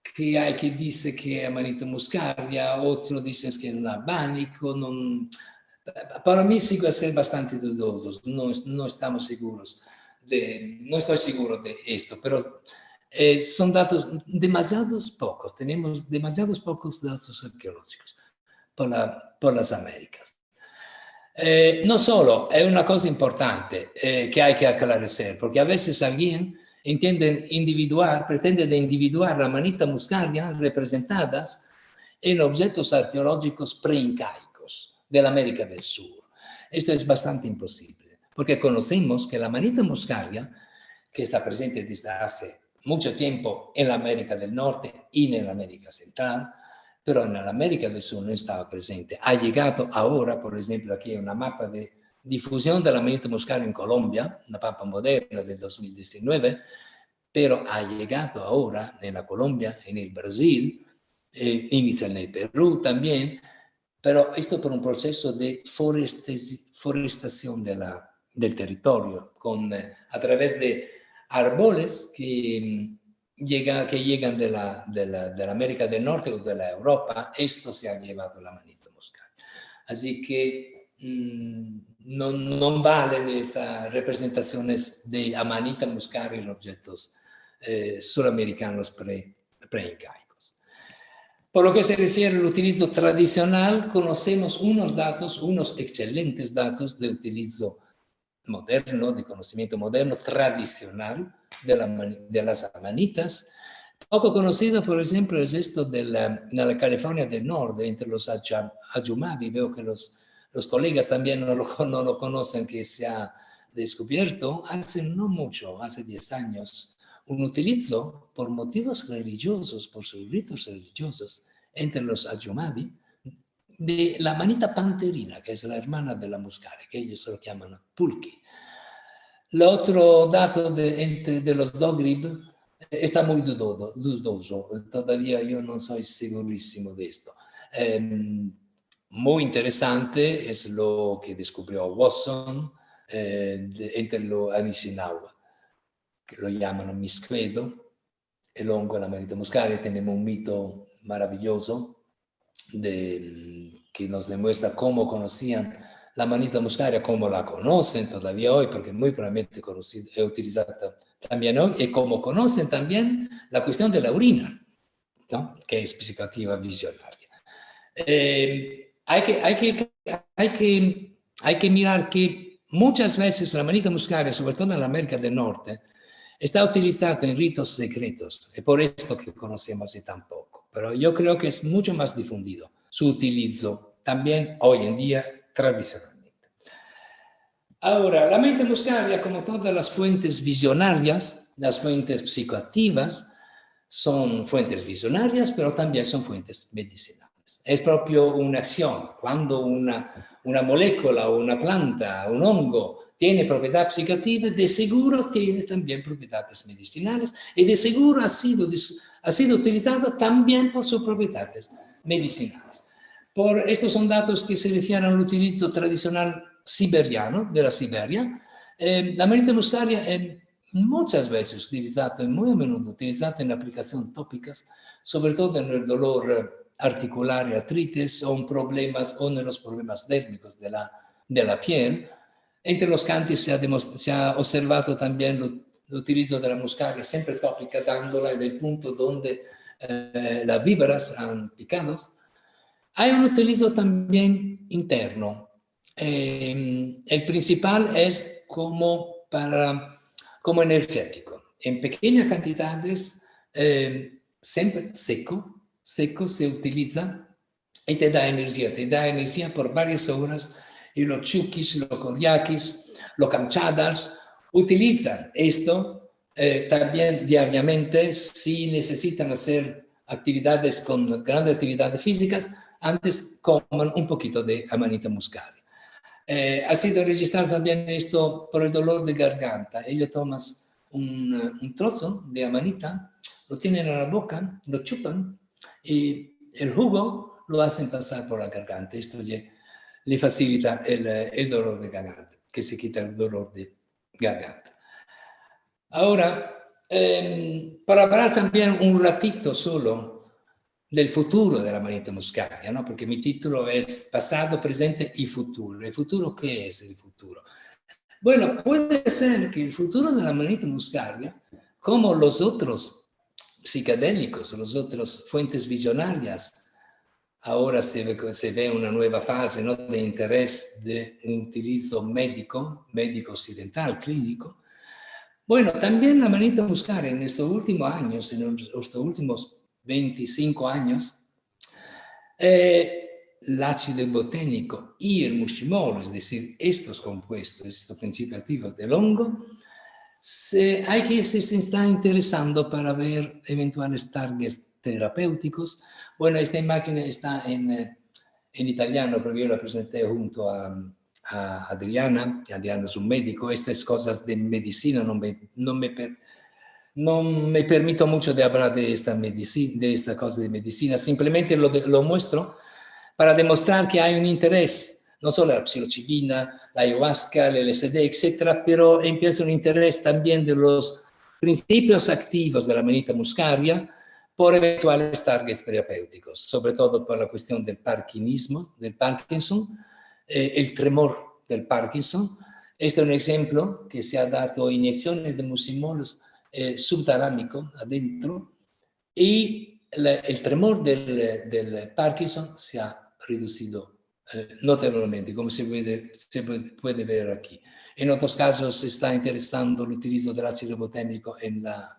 Que hay que dice que es Amanita muscaria, otros dicen que es un abanico. Para mí sigue a ser bastante dudoso, no estamos seguros no estoy seguro de esto, pero son datos demasiados pocos, tenemos demasiados pocos datos arqueológicos por las Américas. No solo, es una cosa importante que hay que aclarecer, porque a veces alguien pretende individuar la Amanita muscaria representadas en objetos arqueológicos preincaicos de la América del Sur. Esto es bastante imposible, porque conocemos que la Amanita muscaria, que está presente desde hace mucho tiempo en la América del Norte y en la América Central, pero en la América del Sur no estaba presente. Ha llegado ahora, por ejemplo, aquí hay una mapa de difusión de la manita muscaria en Colombia, una mapa moderna del 2019, pero ha llegado ahora en la Colombia, en el Brasil, inicia en el Perú también, pero esto por un proceso de forestación del territorio, a través de árboles que llegan de la América del Norte o de la Europa. Esto se ha llevado la manita muscaria. Así que no valen estas representaciones de amanita muscaria en objetos suramericanos preincaicos. Por lo que se refiere al utilizo tradicional, conocemos unos excelentes datos de utilizo moderno, de conocimiento moderno, tradicional de las amanitas. Poco conocido, por ejemplo, es esto de la California del Norte, entre los Ayumabi. Veo que los colegas también no lo conocen, que se ha descubierto hace no mucho, hace 10 años, un utilizo por motivos religiosos, por sus ritos religiosos, entre los Ayumabi, de la manita panterina, que es la hermana de la muscaria, que ellos lo llaman pulqui. El otro dato de los Dogrib está muy dudoso, todavía yo no soy segurísimo de esto. Muy interesante es lo que descubrió Watson entre los Anishinaawa, que lo llaman Misquedo, el hongo de la manita muscaria. Tenemos un mito maravilloso que nos demuestra cómo conocían la manita muscaria, cómo la conocen todavía hoy, porque muy probablemente es utilizada también hoy, y como conocen también la cuestión de la orina, ¿no? Que es psicoactiva visionaria. Hay que mirar que muchas veces la manita muscaria, sobre todo en la América del Norte, está utilizada en ritos secretos, y por esto que conocemos así tan poco. Pero yo creo que es mucho más difundido su utilizo también hoy en día tradicionalmente. Ahora, la mente muscaria, como todas las fuentes visionarias, las fuentes psicoactivas, son fuentes visionarias, pero también son fuentes medicinales. Es propio una acción. Cuando una molécula, una planta, un hongo tiene propiedad psicoactiva, de seguro tiene también propiedades medicinales, y de seguro ha sido utilizado también por sus propiedades medicinales. Estos son datos que se refieren al utilizo tradicional siberiano, de la Siberia. La manita muscaria es muchas veces utilizada, muy a menudo utilizada en aplicaciones tópicas, sobre todo en el dolor articular y artritis, o en los problemas dérmicos de la piel. Entre los cantis se ha observado también el utilizo de la muscaria siempre tópica, dándola en el punto donde las víboras han picado. Hay un utilizo también interno. El principal es como energético. En pequeñas cantidades, siempre seco se utiliza y te da energía por varias horas. Y los chukis, los koriakis, los kamchadas utilizan esto también diariamente si necesitan hacer actividades con grandes actividades físicas. Antes coman un poquito de amanita muscaria. Ha sido registrado también esto por el dolor de garganta. Ellos toman un trozo de amanita, lo tienen en la boca, lo chupan y el jugo lo hacen pasar por la garganta. Esto le facilita el dolor de garganta, que se quita el dolor de garganta. Ahora, para hablar también un ratito solo del futuro de la manita muscaria, ¿no? Porque mi título es Pasado, Presente y Futuro. ¿El futuro qué es el futuro? Bueno, puede ser que el futuro de la manita muscaria, como los otros psicodélicos, las otras fuentes visionarias, ahora se ve una nueva fase, ¿no?, de interés de un utilizo médico occidental, clínico. Bueno, también la manita muscaria en estos últimos años, en estos últimos 25 años, el ácido boténico y el mushimol, es decir, estos compuestos, estos principios activos del hongo, hay que se está interesando para ver eventuales targets terapéuticos. Bueno, esta imagen está en italiano porque yo la presenté junto a Adriana, que Adriana es un médico. Estas cosas de medicina no me permito mucho de hablar de esta cosa de medicina, simplemente lo muestro para demostrar que hay un interés, no solo la psilocibina, la ayahuasca, el LSD, etcétera, pero empieza un interés también de los principios activos de la manita muscaria por eventuales targets terapéuticos, sobre todo por la cuestión del Parkinson, el tremor del Parkinson. Este es un ejemplo que se ha dado inyecciones de muscimol subtalámico adentro y el tremor del Parkinson se ha reducido notablemente, como se puede ver aquí. En otros casos se está interesando el utilizo del ácido boténico en la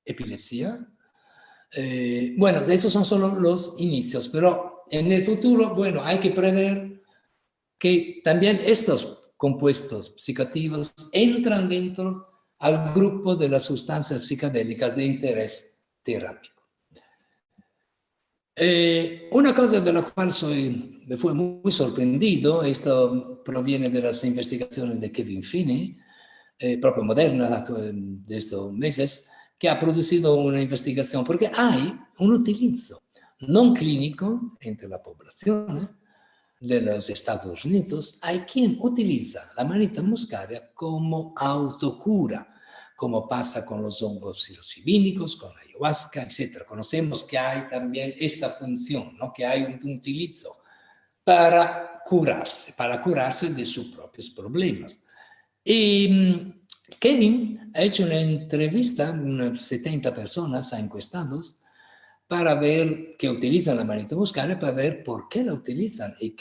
epilepsia. Bueno, esos son solo los inicios, pero en el futuro, bueno, hay que prever que también estos compuestos psicoactivos entran dentro al grupo de las sustancias psicodélicas de interés terápico. Una cosa de la cual me fue muy sorprendido, esto proviene de las investigaciones de Kevin Finney, proprio moderna de estos meses, que ha producido una investigación, porque hay un utilizo no clínico entre la población de los Estados Unidos. Hay quien utiliza la manita muscaria como autocura, como pasa con los hongos psilocibínicos, con la ayahuasca, etc. Conocemos que hay también esta función, ¿no? Que hay un utilizo para curarse de sus propios problemas. Y Kevin ha hecho una entrevista, unas 70 personas, a encuestados, para ver que utilizan la manita muscaria, para ver por qué la utilizan y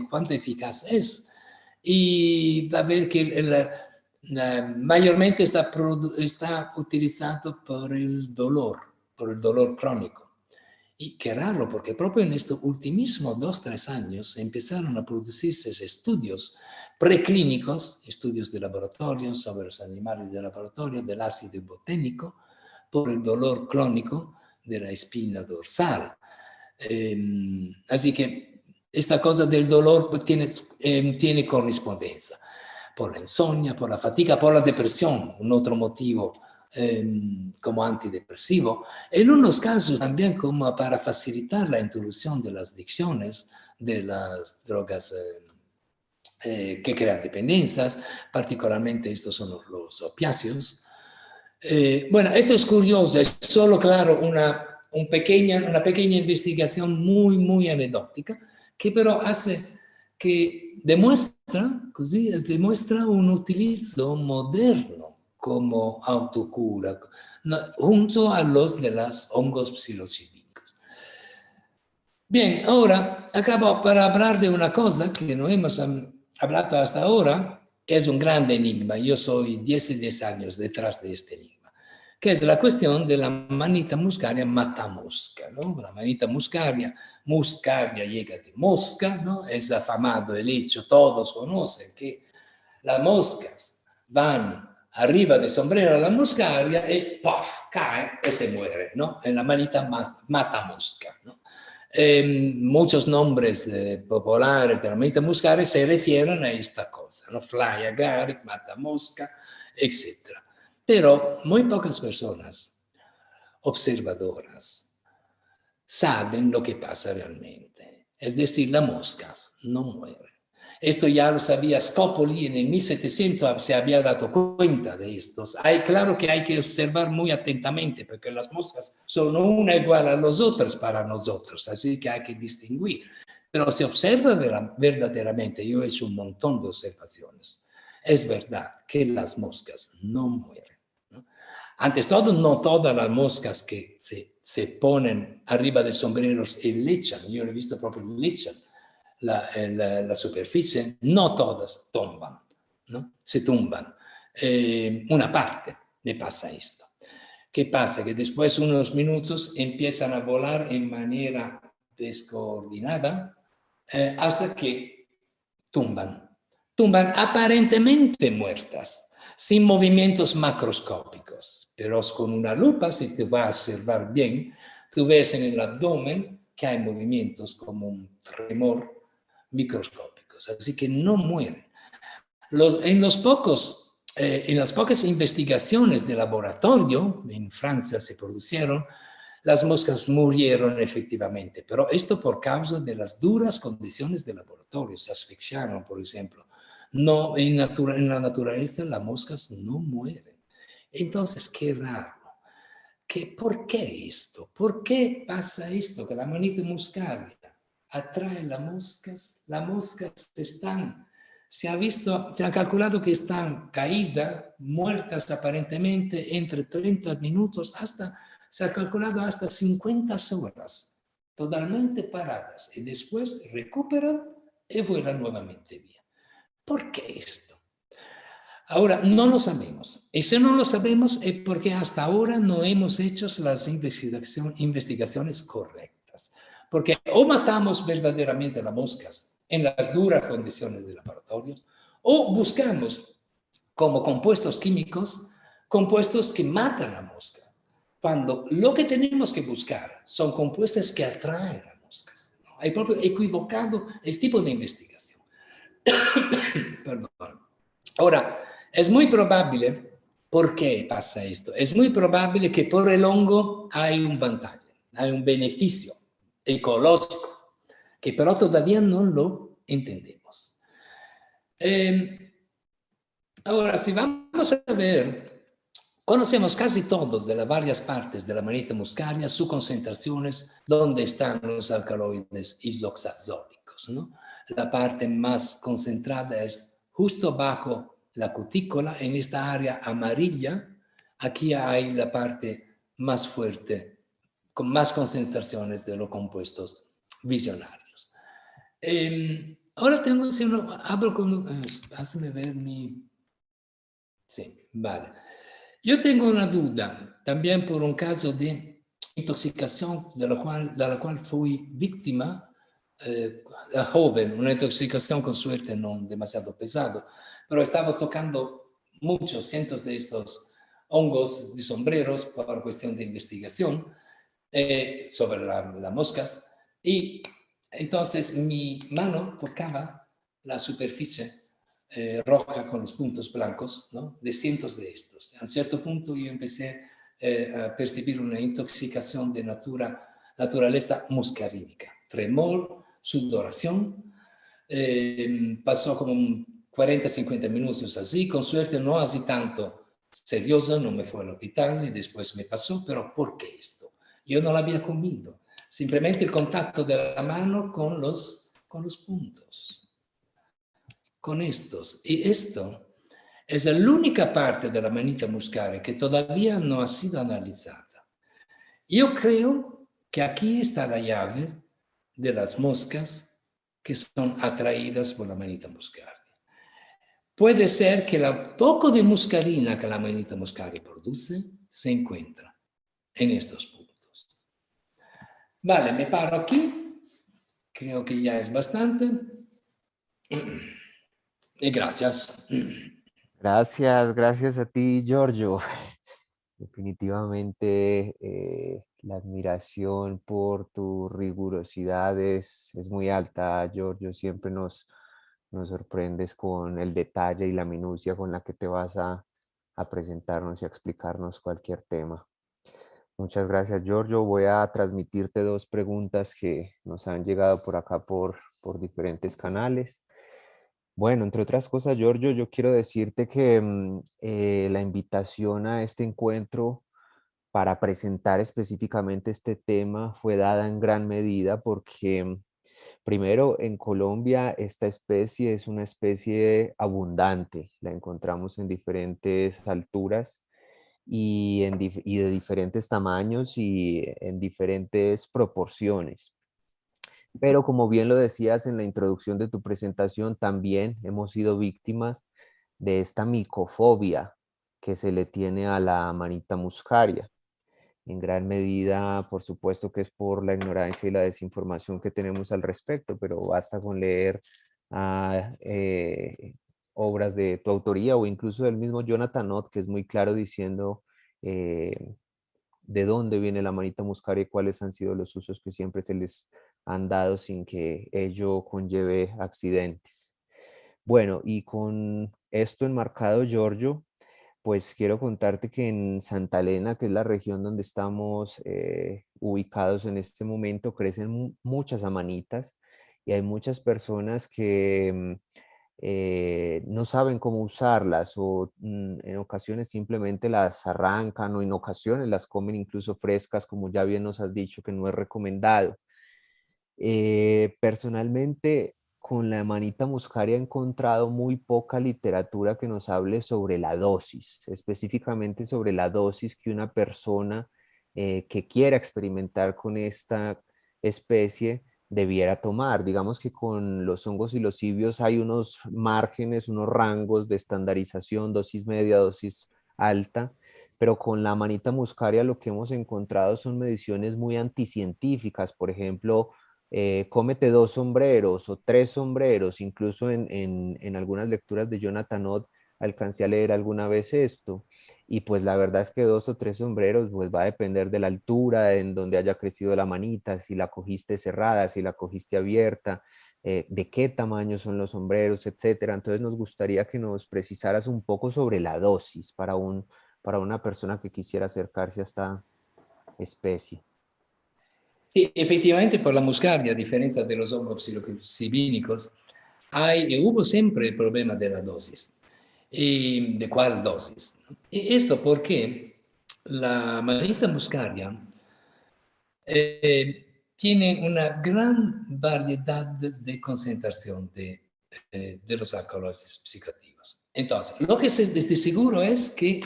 cuánto eficaz es. Y va a ver que mayormente está utilizado por el dolor crónico. Y qué raro, porque proprio en estos últimos 2-3 años empezaron a producirse estudios preclínicos, estudios de laboratorio sobre los animales de laboratorio, del ácido boténico, por el dolor crónico de la espina dorsal. Así que esta cosa del dolor tiene correspondencia por la insomnia, por la fatiga, por la depresión, un otro motivo como antidepresivo. En unos casos también como para facilitar la introducción de las adicciones, de las drogas que crean dependencias, particularmente estos son los opiáceos. Bueno, esto es curioso, es solo, claro, una pequeña investigación muy anecdótica, que pero demuestra un utilizo moderno como autocura, junto a los de los hongos psilocibínicos. Bien, ahora acabo para hablar de una cosa que no hemos hablado hasta ahora, que es un gran enigma. Yo soy 10 años detrás de este enigma, que es la cuestión de la manita muscaria matamosca, ¿no? La manita muscaria llega de mosca, ¿no? Es afamado el hecho, todos conocen que las moscas van arriba del sombrero de la muscaria y ¡puff! Cae y se muere, ¿no? En la manita matamosca, ¿no? Muchos nombres populares de la manita muscaria se refieren a esta cosa, ¿no? Fly agaric, matamosca, etc. Pero muy pocas personas observadoras saben lo que pasa realmente. Es decir, las moscas no mueren. Esto ya lo sabía Scopoli en el 1700, se había dado cuenta de estos. Claro que hay que observar muy atentamente, porque las moscas son una igual a las otras para nosotros, así que hay que distinguir. Pero se observa verdaderamente, yo he hecho un montón de observaciones, es verdad que las moscas no mueren, ¿no? Antes todo, no todas las moscas que se ponen arriba de sombreros y lechan, yo lo he visto proprio lechan la superficie, no todas tumban, ¿no? Se tumban. Una parte le pasa esto. ¿Qué pasa? Que después de unos minutos empiezan a volar en manera descoordinada hasta que tumban. tumban aparentemente muertas, sin movimientos macroscópicos. Pero con una lupa, si te vas a observar bien, tú ves en el abdomen que hay movimientos como un tremor microscópicos, así que no mueren. En las pocas investigaciones de laboratorio, en Francia se produjeron, las moscas murieron efectivamente, pero esto por causa de las duras condiciones de laboratorio, se asfixiaron, por ejemplo. No, en la naturaleza las moscas no mueren. Entonces, qué raro. ¿Por qué esto? ¿Por qué pasa esto? Que la manita muscaria atrae las moscas están, se ha calculado que están caídas, muertas aparentemente entre 30 minutos se ha calculado hasta 50 horas, totalmente paradas, y después recuperan y vuelan nuevamente bien. ¿Por qué esto? Ahora, no lo sabemos. Y si no lo sabemos es porque hasta ahora no hemos hecho las investigaciones correctas. Porque o matamos verdaderamente a las moscas en las duras condiciones de laboratorios, o buscamos como compuestos químicos, compuestos que matan a la mosca. Cuando lo que tenemos que buscar son compuestos que atraen a las moscas. ¿No? Hay propio equivocado el tipo de investigación. Perdón. Ahora, es muy probable, ¿por qué pasa esto? Es muy probable que por el hongo hay un ventaja, hay un beneficio ecológico, que pero todavía no lo entendemos. Ahora, si vamos a ver, conocemos casi todos de las varias partes de la manita muscaria, sus concentraciones, donde están los alcaloides isoxazólicos, ¿no? La parte más concentrada es justo bajo la cutícula, en esta área amarilla. Aquí hay la parte más fuerte, con más concentraciones de los compuestos visionarios. Ahora tengo, si uno, hablo con, hazme ver mi... Sí, vale. Yo tengo una duda, también por un caso de intoxicación de la cual fui víctima joven, una intoxicación con suerte no demasiado pesado, pero estaba tocando muchos cientos de estos hongos de sombreros por cuestión de investigación sobre las moscas, y entonces mi mano tocaba la superficie roja con los puntos blancos, ¿no? De cientos de estos. A un cierto punto yo empecé a percibir una intoxicación de naturaleza muscarínica, tremor, sudoración. Pasó como 40-50 minutos así, con suerte no así tanto seriosa, no me fue al hospital y después me pasó, pero ¿por qué esto? Yo no la había comido, simplemente el contacto de la mano con los puntos, con estos. Y esto es la única parte de la manita muscaria que todavía no ha sido analizada. Yo creo que aquí está la llave de las moscas que son atraídas por la manita muscaria. Puede ser que el poco de muscarina que la manita muscaria produce se encuentra en estos puntos. Vale, me paro aquí. Creo que ya es bastante. Y gracias. Gracias a ti, Giorgio. Definitivamente la admiración por tu rigurosidad es muy alta, Giorgio. Siempre nos sorprendes con el detalle y la minucia con la que te vas a presentarnos y a explicarnos cualquier tema. Muchas gracias, Giorgio. Voy a transmitirte dos preguntas que nos han llegado por acá por diferentes canales. Bueno, entre otras cosas, Giorgio, yo quiero decirte que la invitación a este encuentro para presentar específicamente este tema fue dada en gran medida porque, primero, en Colombia esta especie es una especie abundante. La encontramos en diferentes alturas y de diferentes tamaños y en diferentes proporciones. Pero como bien lo decías en la introducción de tu presentación, también hemos sido víctimas de esta micofobia que se le tiene a la manita muscaria. En gran medida, por supuesto que es por la ignorancia y la desinformación que tenemos al respecto, pero basta con leer obras de tu autoría o incluso del mismo Jonathan Ott, que es muy claro diciendo de dónde viene la manita muscaria y cuáles han sido los usos que siempre se les han dado sin que ello conlleve accidentes. Bueno, y con esto enmarcado, Giorgio, pues quiero contarte que en Santa Elena, que es la región donde estamos ubicados en este momento, crecen muchas amanitas y hay muchas personas que no saben cómo usarlas o en ocasiones simplemente las arrancan o en ocasiones las comen incluso frescas, como ya bien nos has dicho que no es recomendado. Personalmente, con la manita muscaria he encontrado muy poca literatura que nos hable sobre la dosis, específicamente sobre la dosis que una persona que quiera experimentar con esta especie debiera tomar. Digamos que con los hongos y los cibios hay unos márgenes, unos rangos de estandarización, dosis media, dosis alta, pero con la manita muscaria lo que hemos encontrado son mediciones muy anticientíficas. Por ejemplo, cómete 2 sombreros o 3 sombreros, incluso en algunas lecturas de Jonathan Ott alcancé a leer alguna vez esto, y pues la verdad es que 2 o 3 sombreros pues va a depender de la altura, en donde haya crecido la manita, si la cogiste cerrada, si la cogiste abierta, de qué tamaño son los sombreros, etcétera. Entonces nos gustaría que nos precisaras un poco sobre la dosis para una persona que quisiera acercarse a esta especie. Sí, efectivamente por la muscaria, a diferencia de los hongos psilocibínicos, hubo siempre el problema de la dosis. ¿Y de cuál dosis? Y esto porque la manita muscaria tiene una gran variedad de concentración de los alcaloides psicoactivos. Entonces, lo que es de seguro es que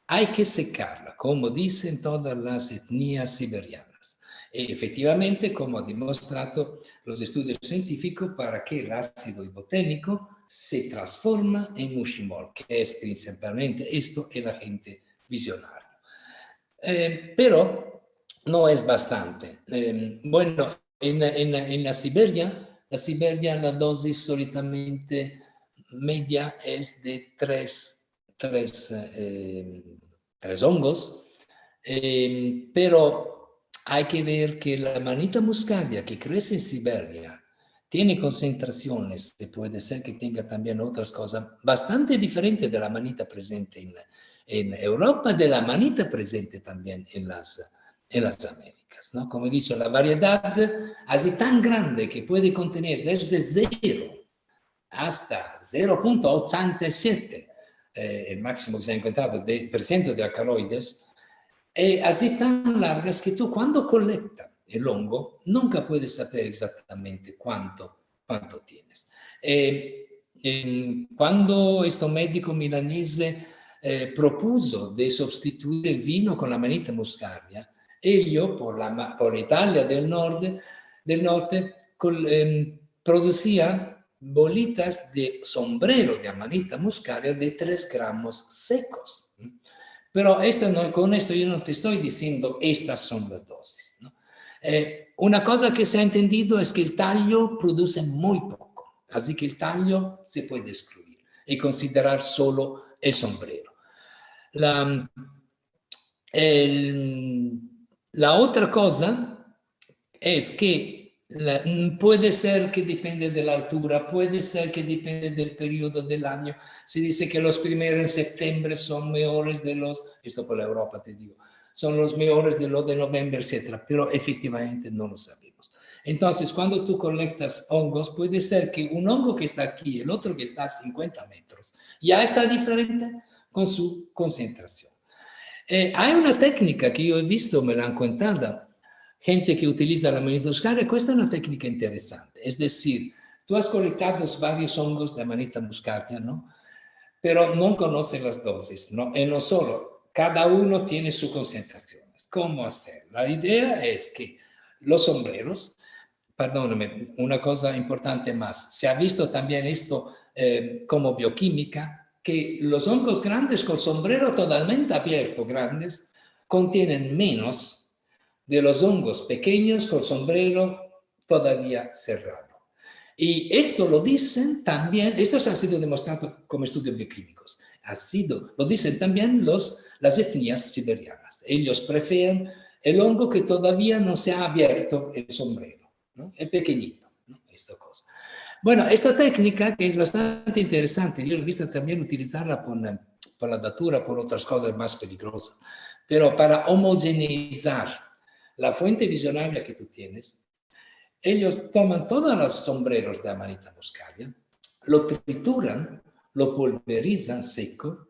hay que secarla, como dicen todas las etnias siberianas. Y efectivamente, como ha demostrado los estudios científicos, para que el ácido iboténico se transforma en mushimol, que es principalmente esto el agente visionario. Pero no es bastante. Bueno, en la Siberia la dosis solitamente media es de tres hongos, pero hay que ver que la manita muscaria que crece en Siberia tiene concentraciones, que puede ser que tenga también otras cosas, bastante diferentes de la manita presente en Europa, de la manita presente también en las Américas, ¿no? Como he dicho, la variedad así tan grande que puede contener desde 0 hasta 0,87, el máximo que se ha encontrado por ciento de alcaloides, así tan largas que tú cuando colectas el hongo nunca puedes saber exactamente cuánto tienes. Cuando este médico milanese propuso de sustituir el vino con la manita muscaria, ellos por Italia del norte producían bolitas de sombrero de manita muscaria de 3 gramos secos. Pero con esto yo no te estoy diciendo estas son las dosis, ¿no? Una cosa que se ha entendido es que el tallo produce muy poco, así que el tallo se puede excluir y considerar solo el sombrero. La otra cosa es que puede ser que depende de la altura, puede ser que depende del periodo del año. Se dice que los primeros en septiembre son mejores esto por la Europa te digo, son los mejores de los de noviembre, etc. Pero efectivamente no lo sabemos. Entonces, cuando tú colectas hongos, puede ser que un hongo que está aquí, el otro que está a 50 metros, ya está diferente con su concentración. Hay una técnica que yo he visto, me la han contado, gente que utiliza la manita muscaria, questa è una tecnica interesante. Es decir, tú has colectado varios hongos de manita muscaria, ¿no? Pero no conoces las dosis, ¿no? Y no solo, cada uno tiene sus concentraciones. ¿Cómo hacer? La idea es que los sombreros, perdóname, una cosa importante más, se ha visto también esto como bioquímica, que los hongos grandes con sombrero totalmente abierto, grandes, contienen menos de los hongos pequeños con sombrero todavía cerrado. Y esto lo dicen también, esto se ha sido demostrado como estudios bioquímicos, lo dicen también las etnias siberianas. Ellos prefieren el hongo que todavía no se ha abierto el sombrero, ¿no? Es pequeñito, ¿no? Esta cosa. Bueno, esta técnica que es bastante interesante, yo he visto también utilizarla por la datura, por otras cosas más peligrosas, pero para homogeneizar la fuente visionaria que tú tienes, ellos toman todos los sombreros de Amanita muscaria, lo trituran, lo pulverizan seco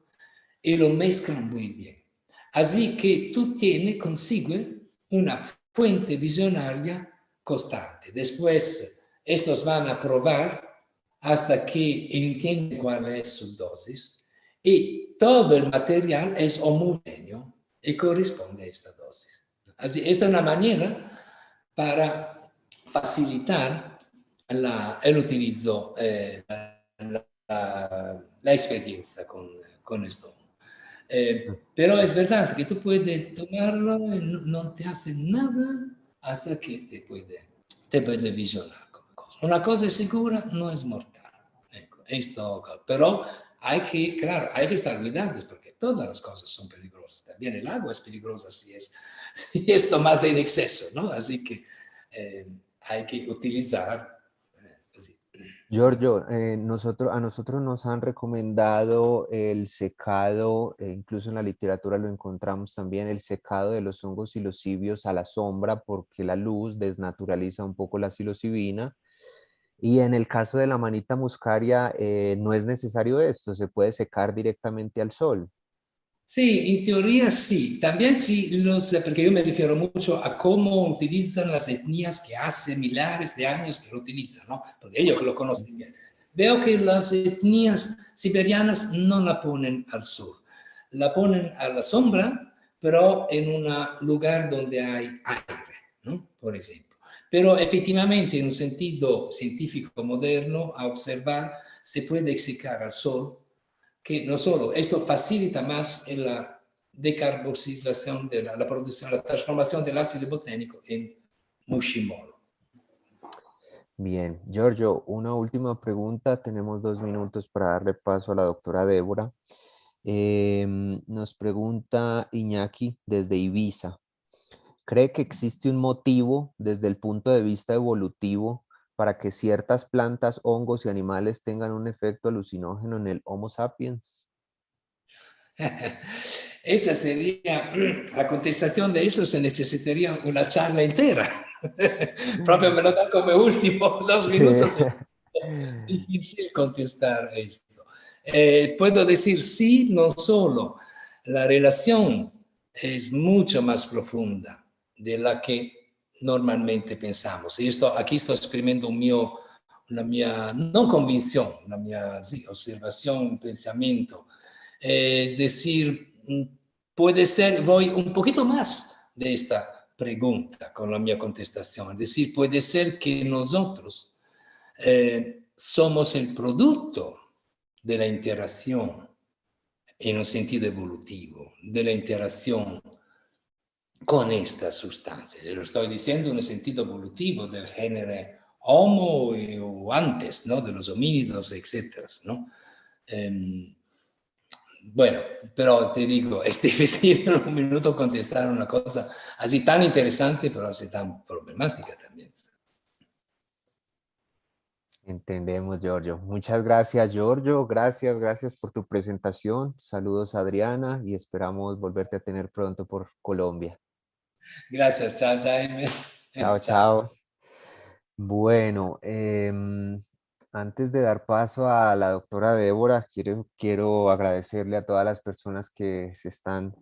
y lo mezclan muy bien. Así que tú consigues una fuente visionaria constante. Después, estos van a probar hasta que entienden cuál es su dosis y todo el material es homogéneo y corresponde a esta dosis. Así, esta es una manera para facilitar el utilizo, la experiencia con esto. Pero es verdad que tú puedes tomarlo y no te hace nada hasta que te puede visionar como cosa. Una cosa es segura, no es mortal. Esto, pero claro, hay que estar cuidados porque todas las cosas son peligrosas. También el agua es peligrosa si es tomada en exceso, ¿no? Así que hay que utilizar. Así. Giorgio, a nosotros nos han recomendado el secado, incluso en la literatura lo encontramos también, el secado de los hongos psilocibios a la sombra porque la luz desnaturaliza un poco la psilocibina. Y en el caso de la manita muscaria, no es necesario esto, se puede secar directamente al sol. Sí, en teoría sí. También sí, porque yo me refiero mucho a cómo utilizan las etnias que hace miles de años que lo utilizan, ¿no? Porque ellos lo conocen bien. Veo que las etnias siberianas no la ponen al sol, la ponen a la sombra, pero en un lugar donde hay aire, ¿no? Por ejemplo. Pero efectivamente, en un sentido científico moderno, a observar, se puede secar al sol que no solo esto facilita más la decarboxilación de la producción, la transformación del ácido boténico en mushimol. Bien, Giorgio, una última pregunta. Tenemos 2 minutos para darle paso a la doctora Débora. Nos pregunta Iñaki desde Ibiza. ¿Cree que existe un motivo desde el punto de vista evolutivo para que ciertas plantas, hongos y animales tengan un efecto alucinógeno en el Homo sapiens? Esta sería, la contestación de esto se necesitaría una charla entera. Proprio me lo da como último 2 minutos. Es difícil contestar esto. Puedo decir sí, no solo. La relación es mucho más profunda de la que normalmente pensamos. Y aquí estoy exprimiendo una mia, no convicción, una mia sí, observación, un pensamiento. Es decir, puede ser, voy un poquito más de esta pregunta con la mia contestación. Es decir, puede ser que nosotros somos el producto de la interacción en un sentido evolutivo, de la interacción con esta sustancia. Lo estoy diciendo en un sentido evolutivo del género Homo o antes, ¿no? De los homínidos, etcétera, ¿no? Bueno, pero te digo, es difícil en un minuto contestar una cosa así tan interesante, pero así tan problemática también. Entendemos, Giorgio. Muchas gracias, Giorgio. Gracias, gracias por tu presentación. Saludos, Adriana, y esperamos volverte a tener pronto por Colombia. Gracias, chao, Jaime. Chao, Chao. chao. Bueno, antes de dar paso a la doctora Débora, quiero agradecerle a todas las personas que se están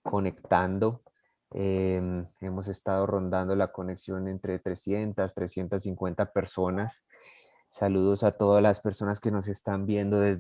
conectando. Hemos estado rondando la conexión entre 350 personas. Saludos a todas las personas que nos están viendo desde